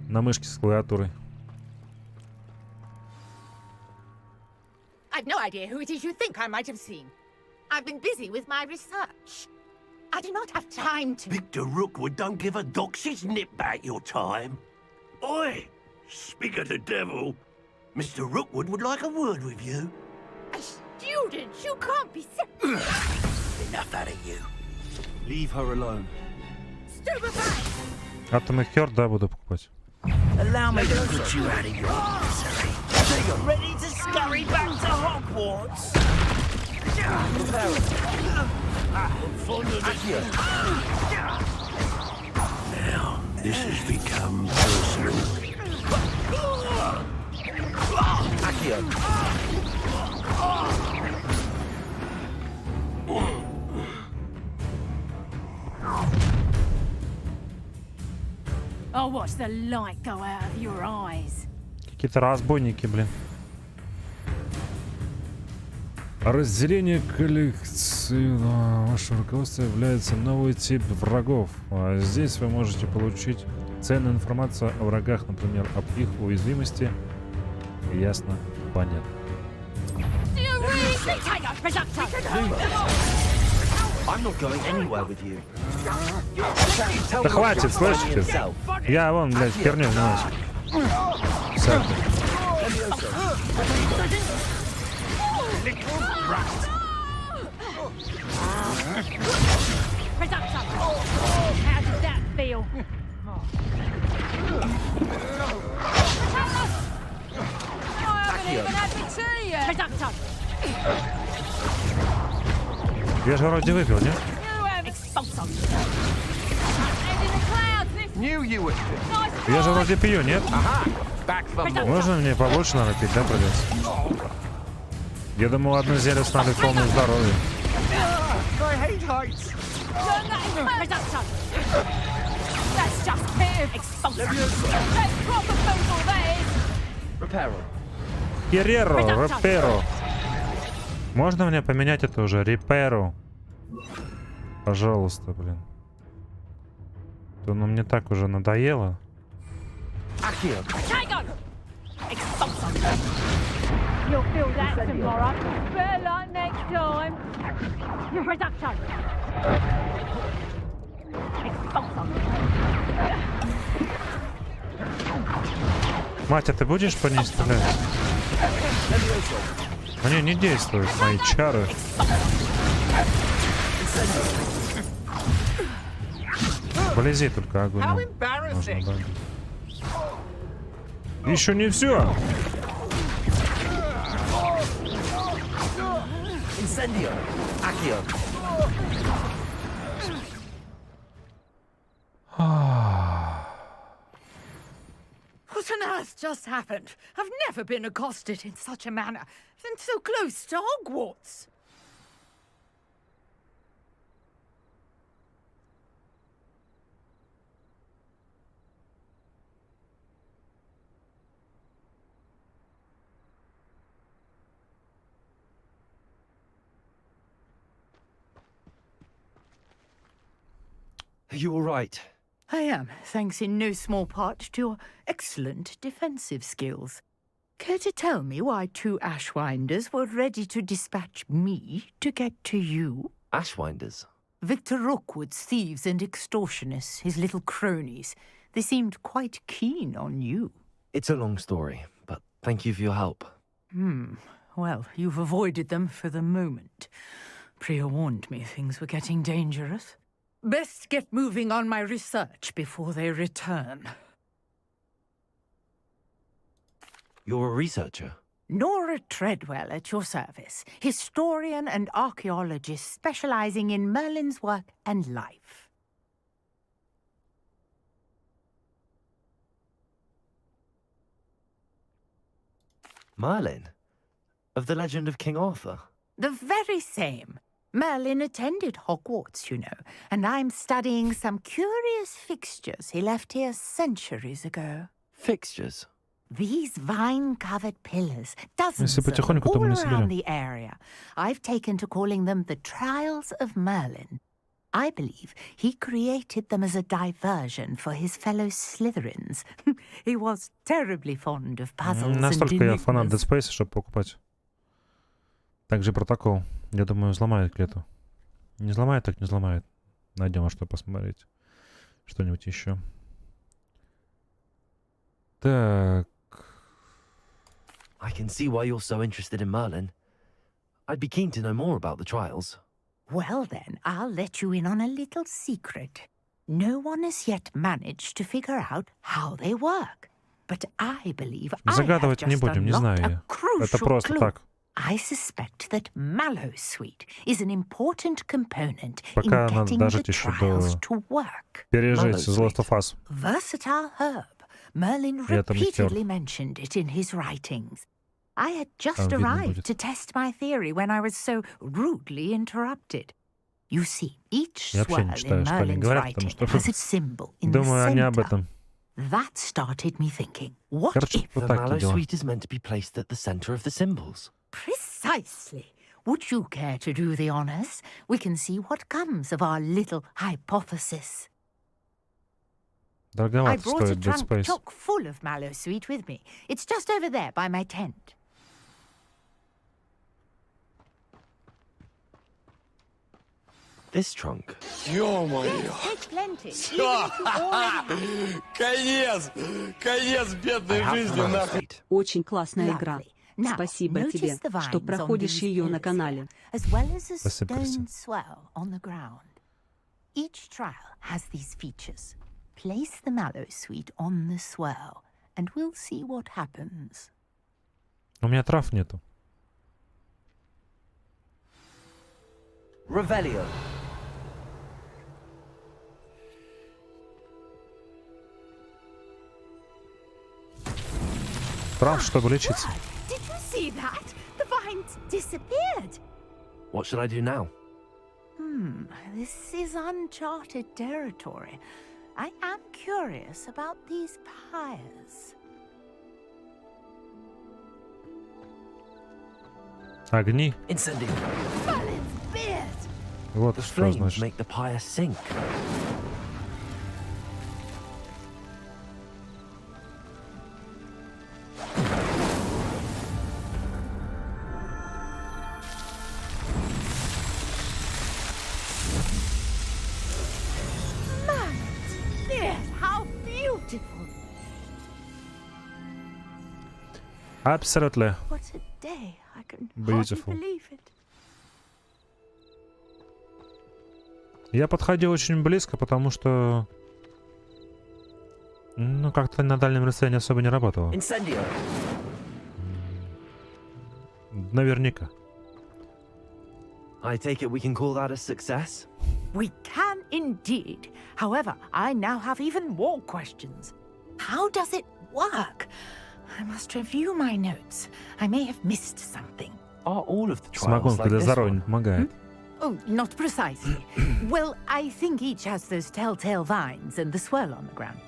На мышке с клавиатурой. I've no idea who it is you think I might have seen. I've been busy with my research. I do not have time to... Victor Rookwood don't give a doxy's nip back your time. Oi! Speak of the devil. Mr. Rookwood would like a word with you. A student? You can't be... Enough out of you. Leave her alone. Atomic Heart, да, буду покупать. Allow me to put you out of your misery. So you're ready to scurry back to Hogwarts? Now, this has become personal. I'll watch the light go out of your eyes. Какие-то разбойники, блин. Разделение коллекции вашего руководства является новый тип врагов. А здесь вы можете получить ценную информацию о врагах, например, об их уязвимости. Ясно, понятно. Да хватит, слышите? Я вон, блядь, херню занимаюсь. Production! How did that feel? I haven't even had the tea yet! Production! Я же вроде выпил, нет? Я же вроде пью, нет? Можно мне побольше надо пить, да, придется? Я думал, одну зелье станет полное здоровье. Кереро, реперо. Можно мне поменять это уже? Реперу. Пожалуйста, блин. То ну мне так уже надоело. You'll feel that tomorrow. Better luck next time. Production. Мать, а ты будешь по ней стрелять? Они не действуют, мои чары. Вблизи только огонь. Можно, да. Еще не все. What on earth just happened? I've never been accosted in such a manner, and so close to Hogwarts. Are you all right? I am, thanks in no small part to your excellent defensive skills. Care to tell me why 2 Ashwinders were ready to dispatch me to get to you? Ashwinders? Victor Rookwood's thieves and extortionists, his little cronies. They seemed quite keen on you. It's a long story, but thank you for your help. Well, you've avoided them for the moment. Priya warned me things were getting dangerous. Best get moving on my research before they return. You're a researcher? Nora Treadwell at your service, historian and archaeologist specializing in Merlin's work and life. Merlin? Of the legend of King Arthur? The very same. Merlin attended Hogwarts, you know, and I'm studying some curious fixtures he left here centuries ago. Fixtures? These vine-covered pillars, dozens of them all around the area. I've taken to calling them the Trials of Merlin. I believe he created them as a diversion for his fellow Slytherins. He was terribly fond of puzzles and Настолько я фанат Dead enigmas. Space, чтобы покупать. Также протокол. Я думаю, взломает клету. Не взломает, так не взломает. Найдем во что посмотреть. Что-нибудь еще. Так. I can see why you're so interested in Merlin. I'd be keen to know more about the trials. Well then, I'll let you in on a little secret. No one has yet managed to figure out how they work. But I believe I have Загадывать не just будем, не знаю unlocked a я. Это crucial просто clue. так. I suspect that Mallowsweet is an important component in Пока надо getting the дожить еще trials до... to work. Пережить The Last of Us. Versatile herb. Merlin Я там не repeatedly mentioned it in his writings. I had just Там видно arrived будет. to test my theory when I was so rudely interrupted. You see, each Я вообще не swirl читаю, in что они Merlin's говорят, writing потому что has its symbol in the думаю они об center. этом. That started me thinking, what Короче, if... вот The так дела. Mallowsweet is meant to be placed at the center of the symbols. Precisely. Would you care to do the honors? We can see what comes of our little hypothesis. I Дороговато brought a стоит Dead trunk Space. chock full of Mallowsweet with me. It's just over there by my tent. This trunk? Ё-моё! Конец! Конец бедной жизни нахуй! Очень классная игра. Спасибо тебе, что проходишь ее на канале. Each trial has these features. Place the mallow sweet on the swirl, and we'll see what happens. У меня трав нету. Revelio. Трав, чтобы лечиться. Did you see that? The vines disappeared. What should I do now? This is uncharted territory. I am curious about these pyres. Огни. Incendio. Merlin's beard. Вот The что flames значит. make the pyre sink. Merlin's beard, how beautiful. Absolutely. What a day. I can Beautiful. hardly believe it. Я подходил очень близко, потому что... Ну, как-то на дальнем расстоянии особо не работало. Incendio. Наверняка. I take it we can call that a success? We can indeed. However, I now have even more questions. How does it work? I must review my notes. I may have missed something. Are all of the trials Самогонка like для this здоровья не one? помогает. Oh, not precisely. Well, I think each has those telltale vines and the swirl on the ground.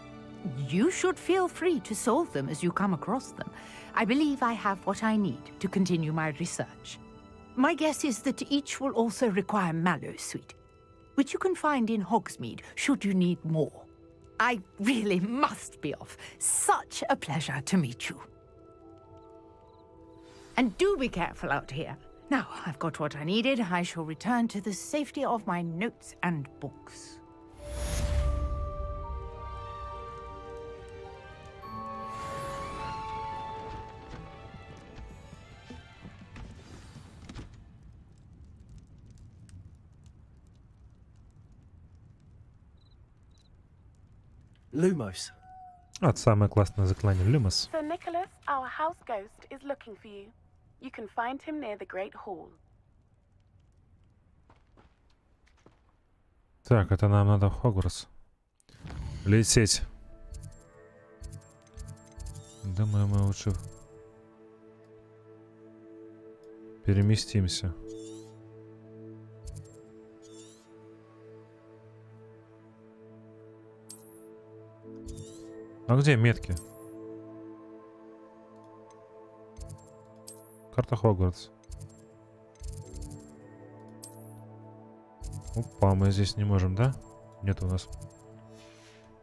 You should feel free to solve them as you come across them. I believe I have what I need to continue my research. My guess is that each will also require mallow sweet, which you can find in Hogsmeade should you need more. I really must be off. Such a pleasure to meet you. And do be careful out here. Now I've got what I needed. I shall return to the safety of my notes and books. Lumos. Вот самое классное заклинание. Люмос. Sir Nicholas, our house ghost, is looking for you. You can find him near the Great Hall. Так, это нам надо в Хогвартс. Лететь. Думаю, мы лучше переместимся. А где метки? Карта Хогвартс. Опа, мы здесь не можем, да? Нет у нас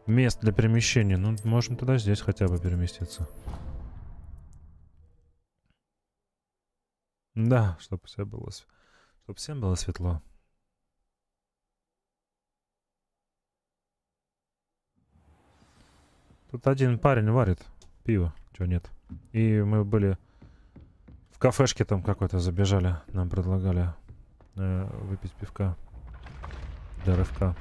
мест для перемещения. Ну, можем туда здесь хотя бы переместиться. Да, чтобы всем было светло. Тут один парень варит пиво, чего нет. И мы были в кафешке там какой-то забежали, нам предлагали выпить пивка для рывка.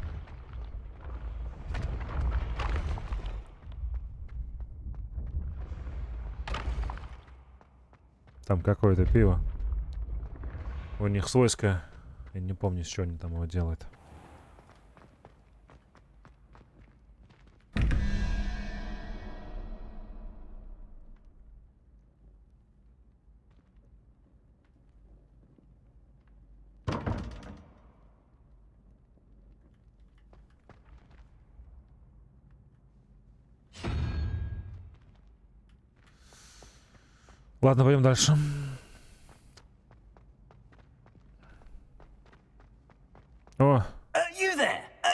Там какое-то пиво. У них свойское. Я не помню, с чего они там его делают. Ладно, пойдем дальше. О,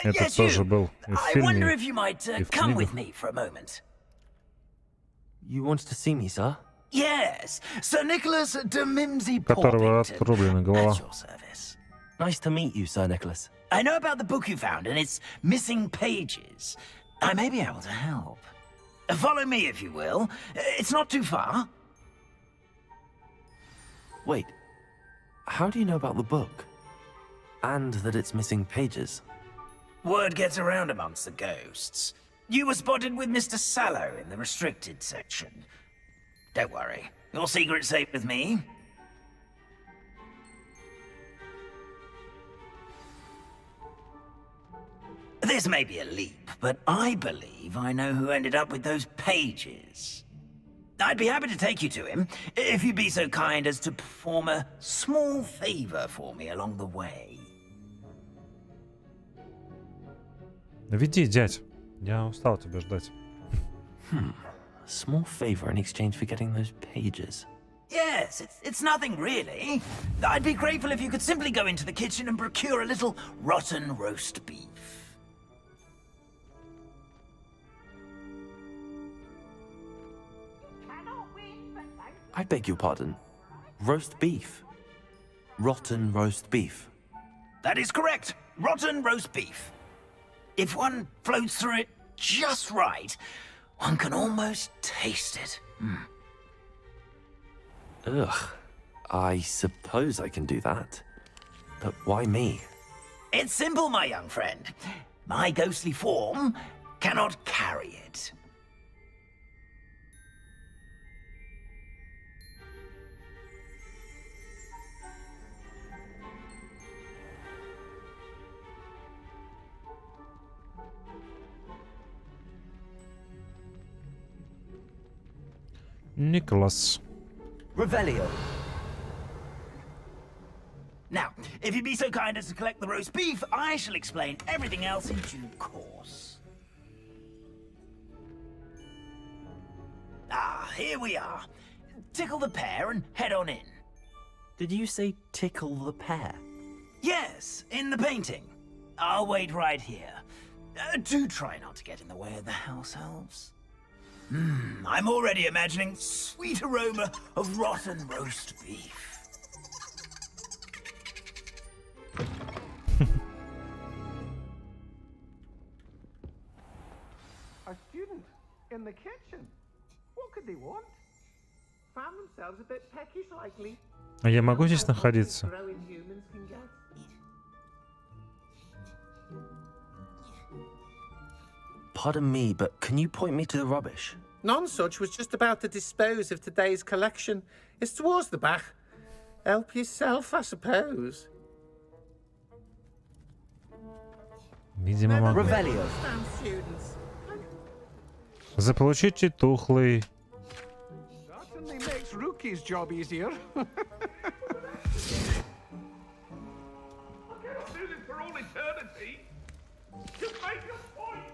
это тоже был и в фильме, и в книгах. You want to see me, sir? Yes, Sir Nicholas de Mimsy Которого Porpington. отрублена голова. Nice to meet you, Sir Nicholas. I know about the book you found and its missing pages. I may be able to help. Follow me, if you will. It's not too far. Wait, how do you know about the book? And that it's missing pages? Word gets around amongst the ghosts. You were spotted with Mr. Sallow in the restricted section. Don't worry, your secret's safe with me. This may be a leap, but I believe I know who ended up with those pages. I'd be happy to take you to him, if you'd be so kind as to perform a small favor for me along the way. Веди, дядь. Я устал тебя ждать. A small favor in exchange for getting those pages. Yes, it's nothing really. I'd be grateful if you could simply go into the kitchen and procure a little rotten roast beef. I beg your pardon. Roast beef. Rotten roast beef. That is correct. Rotten roast beef. If one floats through it just right, one can almost taste it. Ugh. I suppose I can do that. But why me? It's simple, my young friend. My ghostly form cannot carry it. Nicholas. Revelio. Now, if you'd be so kind as to collect the roast beef, I shall explain everything else in due course. Ah, here we are. Tickle the pear and head on in. Did you say tickle the pear? Yes, in the painting. I'll wait right here. Do try not to get in the way of the house elves. I'm already imagining sweet aroma of rotten roast beef. A student in the kitchen. What could they want? Found themselves a bit peckish, likely. А я могу здесь находиться? Growing humans can get. Pardon me, but can you point me to the rubbish? Nonsuch was just about to dispose of today's collection. It's towards the back. Help yourself, I suppose. Видимо, могу. Заполучите тухлый. Certainly makes Rookie's job easier. I cannot do this for all eternity. Just make your point.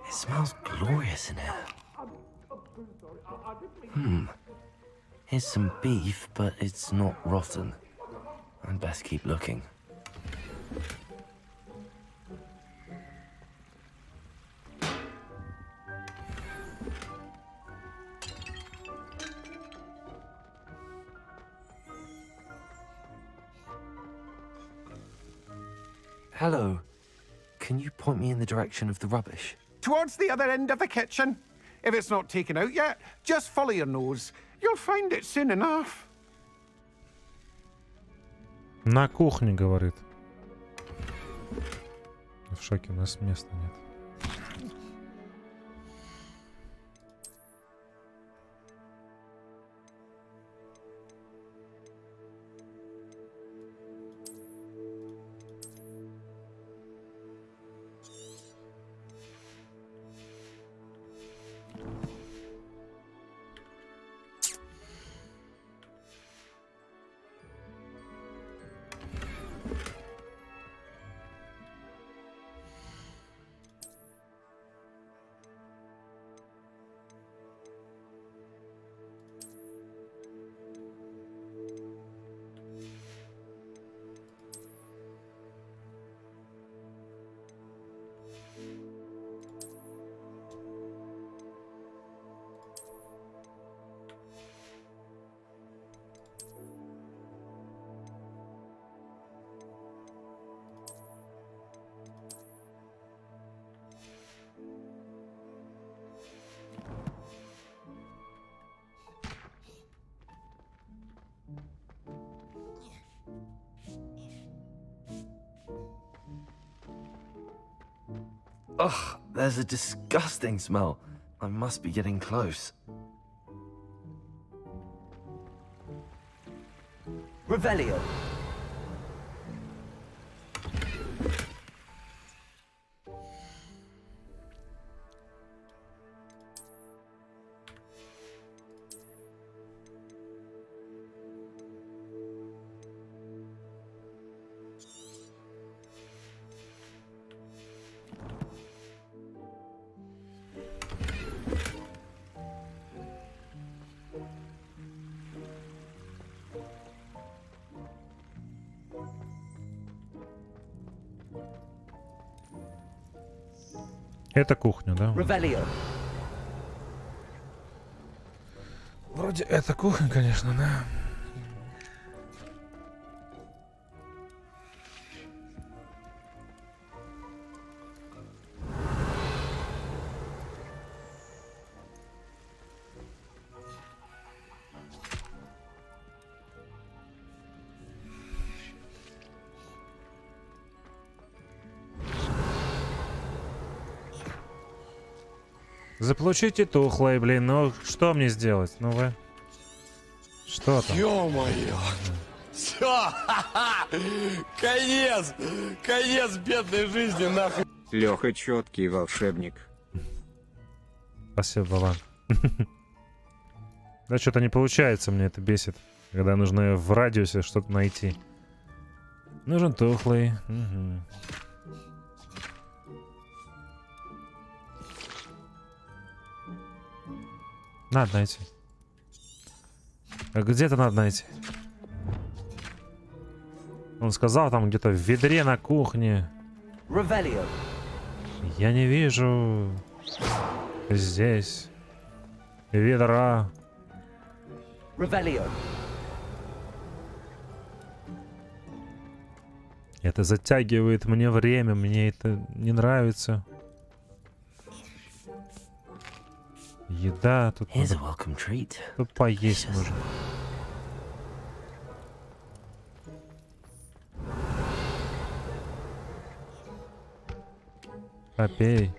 It smells glorious in here. Here's some beef, but it's not rotten. I'd best keep looking. Hello. Can you point me in the direction of the rubbish? Towards the other end of the kitchen. If it's not taken out yet, just follow your nose. You'll find it soon enough. На кухне, говорит. В шоке, у нас места нет. Ugh, there's a disgusting smell. I must be getting close. Revelio. Это кухня, да? Revelio. Вроде это кухня, конечно, да. Заполучите тухлый, блин, ну что мне сделать? Ну вы... Что там? Ё-моё! Всё! Конец! Конец бедной жизни, нахуй! Лёха чёткий волшебник. Спасибо, Вован. Да что-то не получается, мне это бесит. Когда нужно в радиусе что-то найти. Нужен тухлый. Угу. Надо найти. Где-то надо найти. Он сказал, там где-то в ведре на кухне. Revelio. Я не вижу здесь ведра. Revelio. Это затягивает мне время, мне это не нравится. Еда, тут надо... Тут поесть можно. Попей.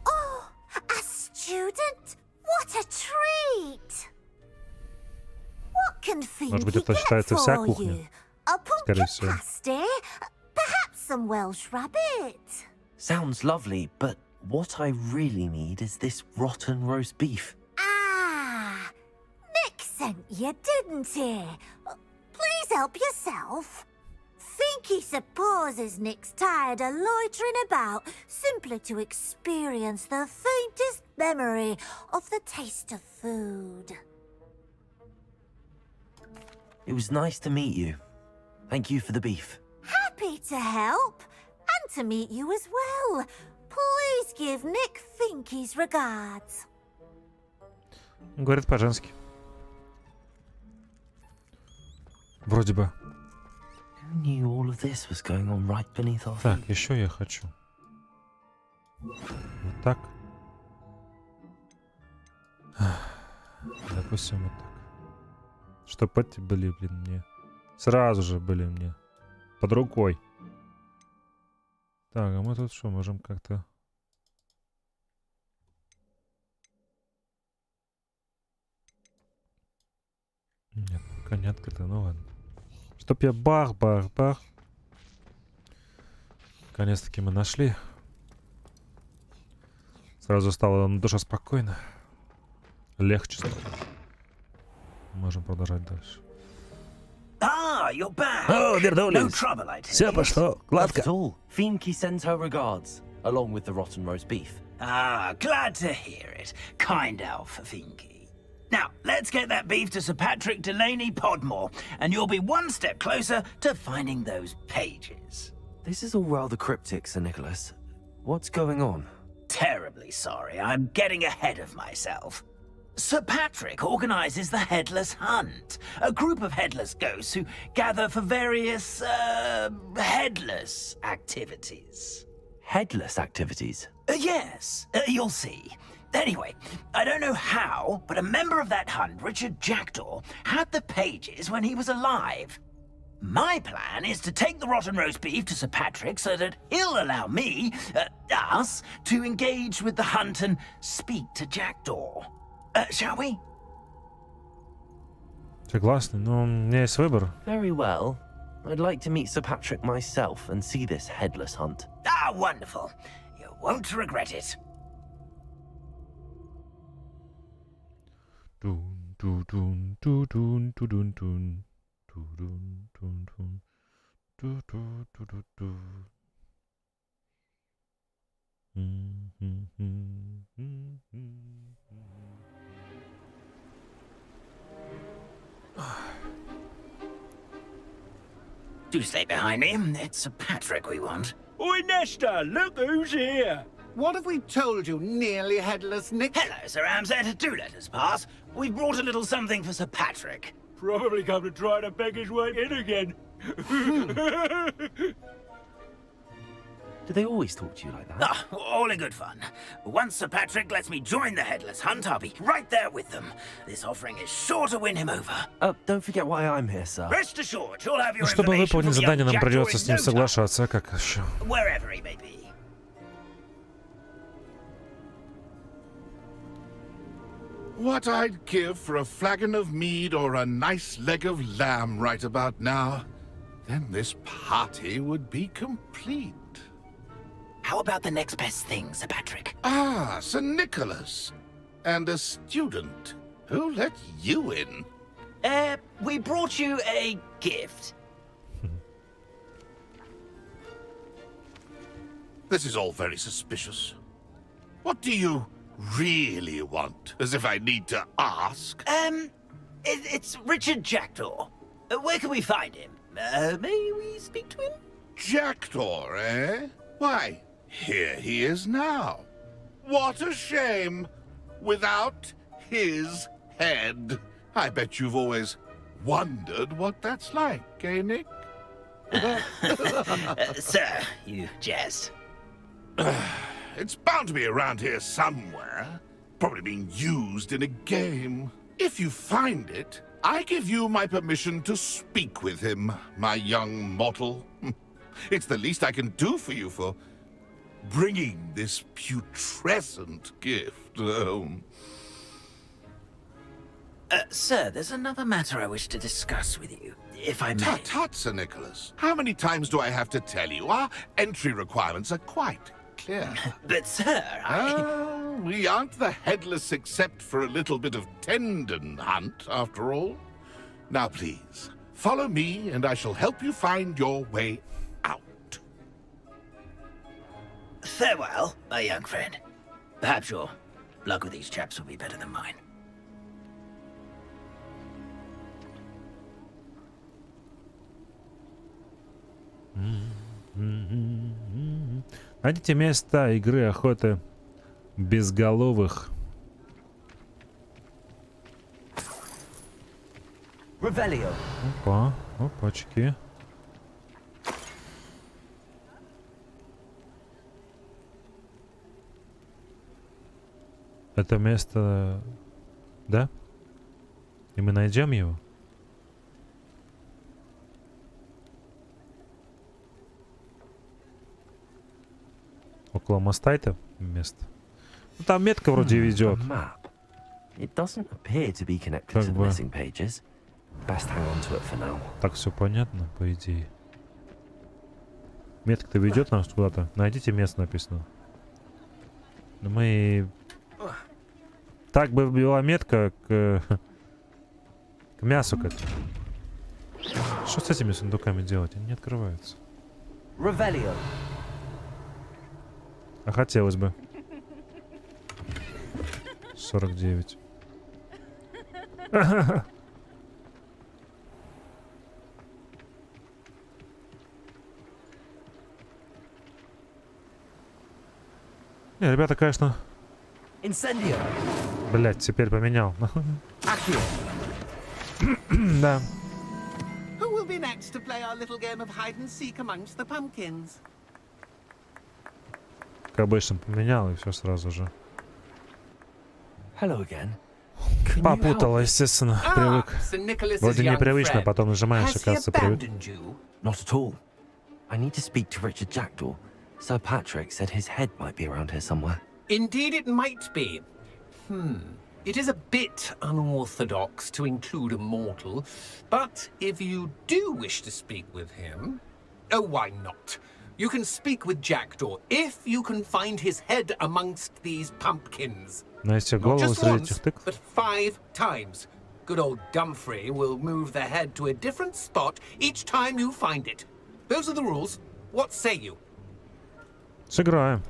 Oh, a student? What a treat! What can Может быть, это считается вся кухня? Скорее всего. pasty? Perhaps some Welsh rabbit? Sounds lovely, but what I really need is this rotten roast beef. Ah, Nick sent you, didn't he? Please help yourself. Think he supposes Nick's tired of loitering about simply to experience the faintest memory of the taste of food. It was nice to meet you. Thank you for the beef. Happy to help, and to meet you as well. Please give Nick Finky's regards. Говорит по-женски. Вроде бы. Who knew all of this was going on right beneath our feet? Так, еще я хочу. Вот так. Допустим, вот так. Чтоб эти были, блин, мне. Сразу же были мне. Под рукой. Так, а мы тут что, можем как-то... Нет, пока не открыто, ну ладно. Чтоб я бах-бах-бах. Наконец-таки мы нашли. Сразу стало на душе спокойно. Легче стало. Можем продолжать дальше. Ah, you're back. Oh, no trouble, I tell you. Not at all. Finky sends her regards, along with the rotten roast beef. Ah, glad to hear it. Kind elf, Finky. Now, let's get that beef to Sir Patrick Delaney Podmore, and you'll be one step closer to finding those pages. This is all rather cryptic, Sir Nicholas. What's going on? Terribly sorry, I'm getting ahead of myself. Sir Patrick organizes the Headless Hunt, a group of headless ghosts who gather for various, headless activities. Headless activities? Yes, you'll see. Anyway, I don't know how, but a member of that hunt, Richard Jackdaw, had the pages when he was alive. My plan is to take the rotten roast beef to Sir Patrick so that he'll allow me, us, to engage with the hunt and speak to Jackdaw. Shall we? Согласны, но у меня есть выбор. Very well. I'd like to meet Sir Patrick myself and see this headless hunt. Ah, wonderful. You won't regret it. Dun, dun, dun, dun, dun, dun, dun. Dun, dun, dun, dun, dun, dun, dun. Do stay behind me. It's Sir Patrick we want. Oi, Nesta, look who's here. What have we told you, nearly headless Nick? Hello, Sir Ramsay. Do let us pass. We've brought a little something for Sir Patrick. Probably come to try to beg his way in again. Do they always talk to you like that? Ah, all in good fun. Once Sir Patrick lets me join the Headless Hunt, I'll be right there with them. This offering is sure to win him over. Don't forget why I'm here, sir. Rest assured, you'll have your Чтобы information выполнить from задание, young нам придется Jackdaw с ним in no соглашаться, а как еще? time, wherever he may be. What I'd give for a flagon of mead or a nice leg of lamb right about now. Then this party would be complete. How about the next best thing, Sir Patrick? Ah, Sir Nicholas. And a student. Who let you in? We brought you a gift. This is all very suspicious. What do you really want? As if I need to ask. It's Richard Jackdaw. Where can we find him? May we speak to him? Jackdaw, eh? Why, here he is now. What a shame. Without his head. I bet you've always wondered what that's like, eh, Nick? Sir, you jest. It's bound to be around here somewhere. Probably being used in a game. If you find it, I give you my permission to speak with him, my young mortal. It's the least I can do for you for bringing this putrescent gift home. Sir, there's another matter I wish to discuss with you, if I may. Tut, tut, Sir Nicholas. How many times do I have to tell you? Our entry requirements are quite clear. But, sir, we aren't the headless except for a little bit of tendon hunt, after all. Now, please, follow me, and I shall help you find your way out. Farewell, my young friend. Perhaps your luck with these chaps will be better than mine. Найдите места игры охоты безголовых. Опа, опачки. Это место, да? И мы найдем его? Около моста это место. Ну, там метка вроде ведет. Как бы... Так все понятно, по идее. Метка-то ведет нас куда-то. Найдите место, написано. Но мы... Так бы была метка к мясу к этому. Что с этими сундуками делать? Они не открываются. А хотелось бы. 49. Не, ребята, конечно... Блять, теперь поменял. Да. Who will be next to play our little game of hide and seek amongst the pumpkins? Как обычно поменял и все сразу же. Hello again. Попутал, естественно, привык. Вроде непривычно, потом нажимаешь, оказывается, привык. Not at all. I need to speak to Richard Jackdaw. Sir Patrick said his head might be around here somewhere. Indeed it might be. It is a bit unorthodox to include a mortal, but if you do wish to speak with him... Oh, why not? You can speak with Jackdaw if you can find his head amongst these pumpkins. Not just once, but 5 times. Good old Dumfrey will move the head to a different spot each time you find it. Those are the rules. What say you? Сыграем.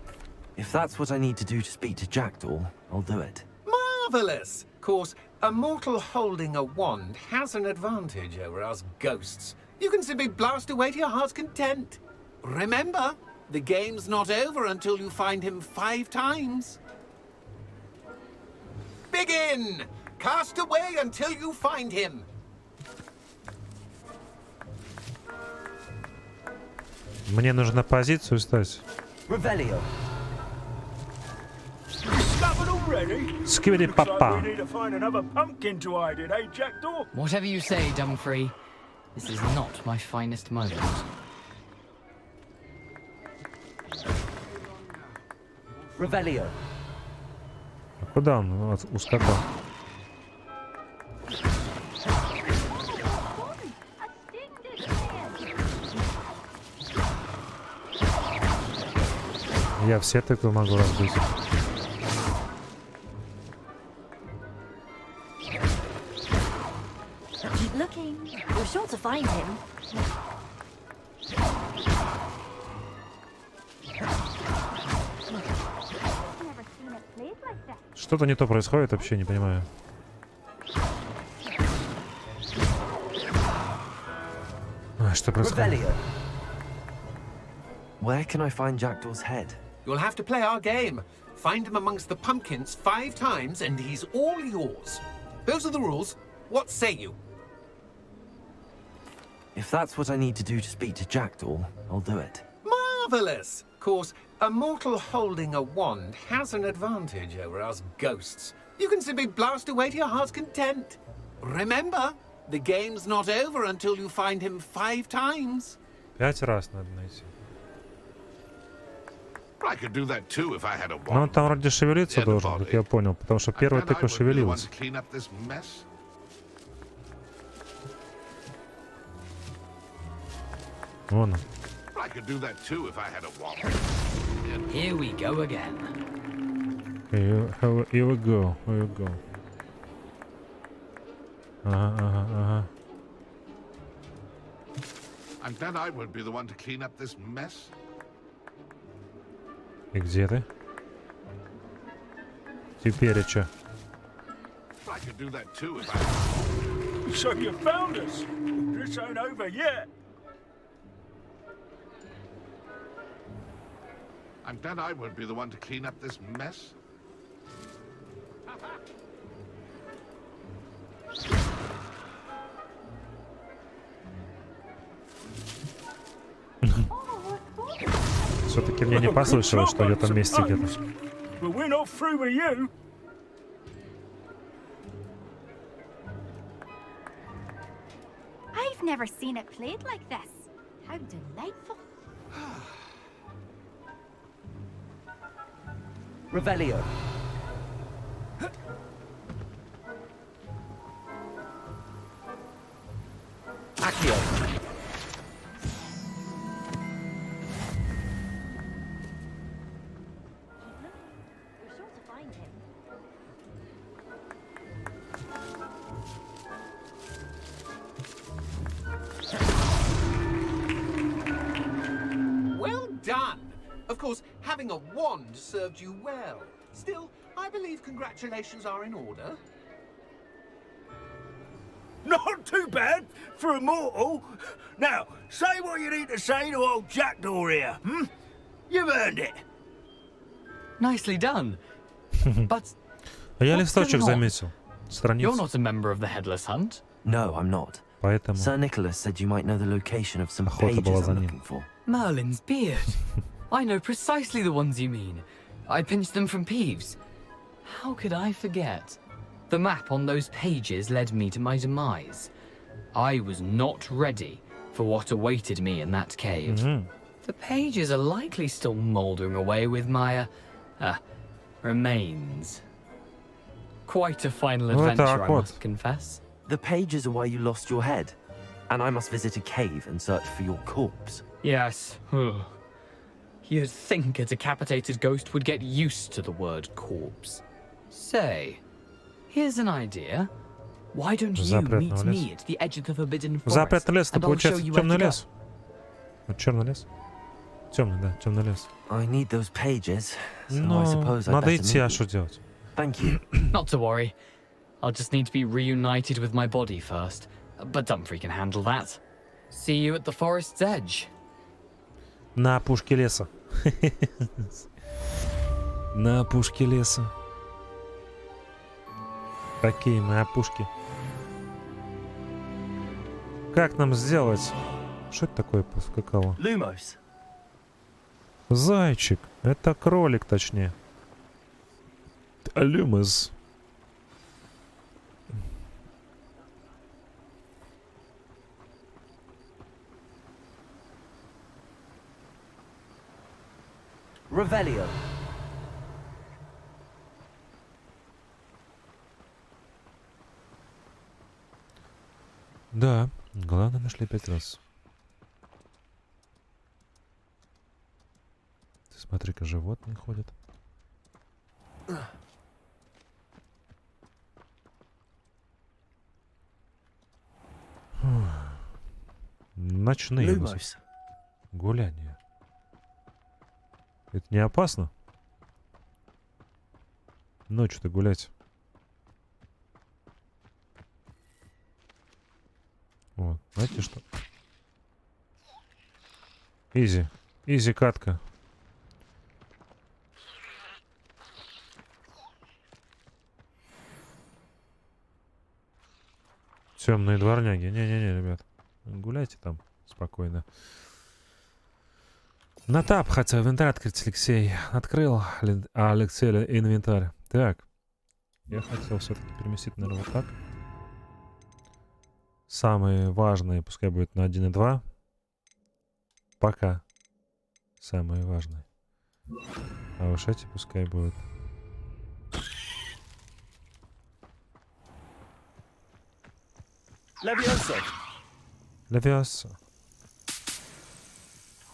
If that's what I need to do to speak to Jackdaw, I'll do it. Marvelous! Of course, a mortal holding a wand has an advantage over us ghosts. You can simply blast away to your heart's content. Remember, the game's not over until you find him 5 times. Begin! Cast away until you find him. Мне нужно позицию стать. Revelio. Skibidi papa. We need to find another pumpkin to hide in, eh, Jackdaw? Whatever you say, Dumfrey. This is not my finest moment. Revelio. Куда он ускакал? Я все тыквы могу разбить. Keep looking. You're sure to find him. Что-то не то происходит, вообще не понимаю. Что происходит? Where can I find Jackdaw's head? You'll have to play our game. Find him amongst the pumpkins 5 times and he's all yours. Those are the rules. What say you? If that's what I need to do to speak to Jackdaw, I'll do it. Marvelous! Of course, a mortal holding a wand has an advantage over us ghosts. You can simply blast away to your heart's content. Remember, the game's not over until you find him 5 times. 5 раз надо найти. I could do that too if I had a wand. Но он там вроде шевелиться должен, как я понял, потому что первая тыква шевелилась. Вон он. I could do that too if I had a wand. Here we go again. Here we go. Here we go. Ага. I'm glad I won't be the one to clean up this mess. И где ты? Теперь чё? I could do that too if I... So you found us. This ain't over yet. I'm glad I won't be the one to clean up this mess. Все-таки мне не послышалось, что в этом месте где-то. But we're not through with you. I've never seen it played like this. How delightful. Revelio. Accio. Well done. Of course, having a wand served you well. Still, I believe congratulations are in order. Not too bad for a mortal. Now, say what you need to say to old Jackdaw here, hmm? You've earned it. Nicely done. But Я листочек заметил. You're not a member of the Headless Hunt. No, I'm not. Поэтому Sir Nicholas said you might know the location of some pages I'm looking for. Merlin's beard. I know precisely the ones you mean. I pinched them from Peeves. How could I forget? The map on those pages led me to my demise. I was not ready for what awaited me in that cave. The pages are likely still mouldering away with my, remains. Quite a final adventure, I must confess. The pages are why you lost your head, and I must visit a cave and search for your corpse. Yes. You'd think a decapitated ghost would get used to the word corpse. Say, here's an idea. Why don't you meet me at the edge of the forbidden forest? Запретный лес, это получается темный лес. Черный лес. Темный, да, темный лес. I need those pages, so I suppose I'd надо better идти, а meet что you. делать? Thank you. Not to worry. I'll just need to be reunited with my body first. But Dumfries can handle that. See you at the forest's edge. На опушке леса. На опушке леса. Какие мы опушки. Как нам сделать? Что это такое поскакало? Lumos. Зайчик. Это кролик, точнее. Люмос. Revelio. Да, главное, нашли 5 раз. Смотри-ка, животные ходят. Ночные гуляния. Это не опасно? Ночью-то гулять. Вот, знаете что? Изи. Изи катка. Темные дворняги. Не-не-не, ребят. Гуляйте там спокойно. На тап хотел инвентарь открыть, Алексей. Открыл, Алексей, инвентарь. Так. Я хотел все-таки переместить, наверное, вот так. Самые важные пускай будет на 1 и 2. Пока. Самые важные. А уж эти пускай будут. Levioso. Левиоса.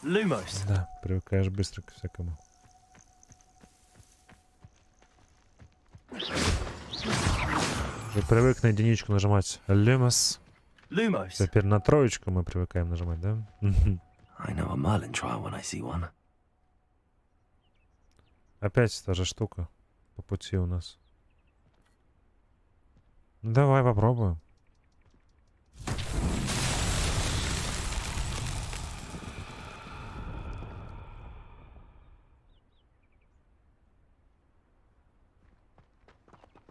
Lumos. Да, привыкаешь быстро к всякому. Уже привык на единичку нажимать Lumos. Lumos. Теперь на троечку мы привыкаем нажимать, да? I know a Merlin trial when I see one. Опять та же штука по пути у нас. Ну, давай попробуем.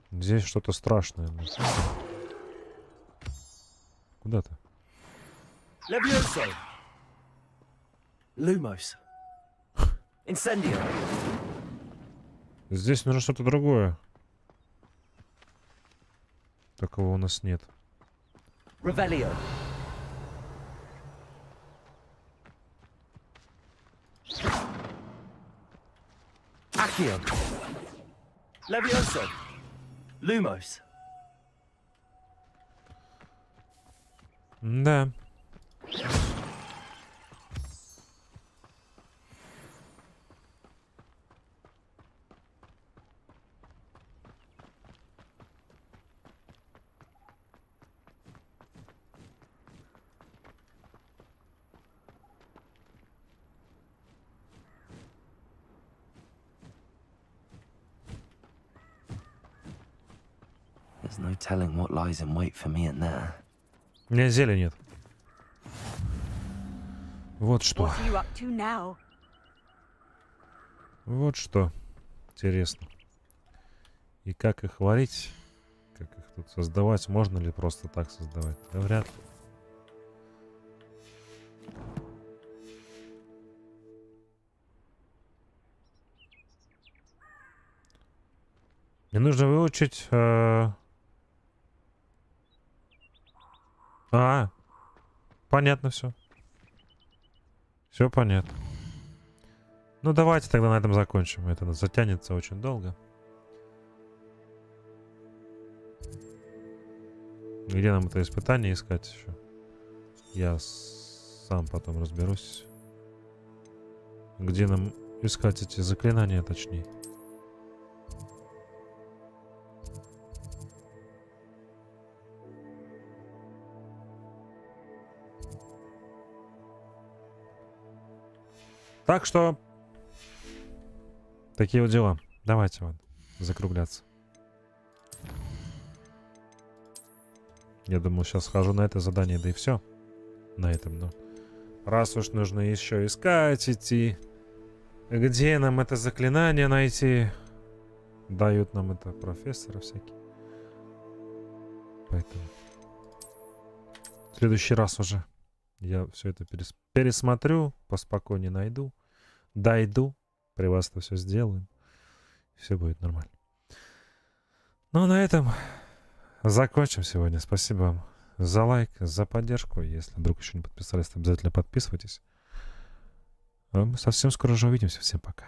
Здесь что-то страшное. Куда ты? Levioso. Lumos. Incendio. Здесь нужно что-то другое. Такого у нас нет. Revelio. Accio. Levioso. Lumos. Да. There's no telling what lies in wait for me in there. У меня зелья нет. Вот что. What are you up to now? Вот что. Интересно. И как их варить? Как их тут создавать? Можно ли просто так создавать? Да вряд ли. Мне нужно выучить... понятно все. Все понятно. Ну, давайте тогда на этом закончим. Это затянется очень долго. Где нам это испытание искать еще? Я сам потом разберусь. Где нам искать эти заклинания, точнее. Так что такие вот дела. Давайте вот закругляться. Я думал, сейчас схожу на это задание, да и все. На этом, но раз уж нужно еще искать, идти, где нам это заклинание найти, дают нам это профессоры всякие. Поэтому в следующий раз уже я все это пересмотрю, поспокойнее найду, дойду, при вас это все сделаем. Все будет нормально. Ну, на этом закончим сегодня. Спасибо вам за лайк, за поддержку. Если вдруг еще не подписались, то обязательно подписывайтесь. А мы совсем скоро уже увидимся. Всем пока.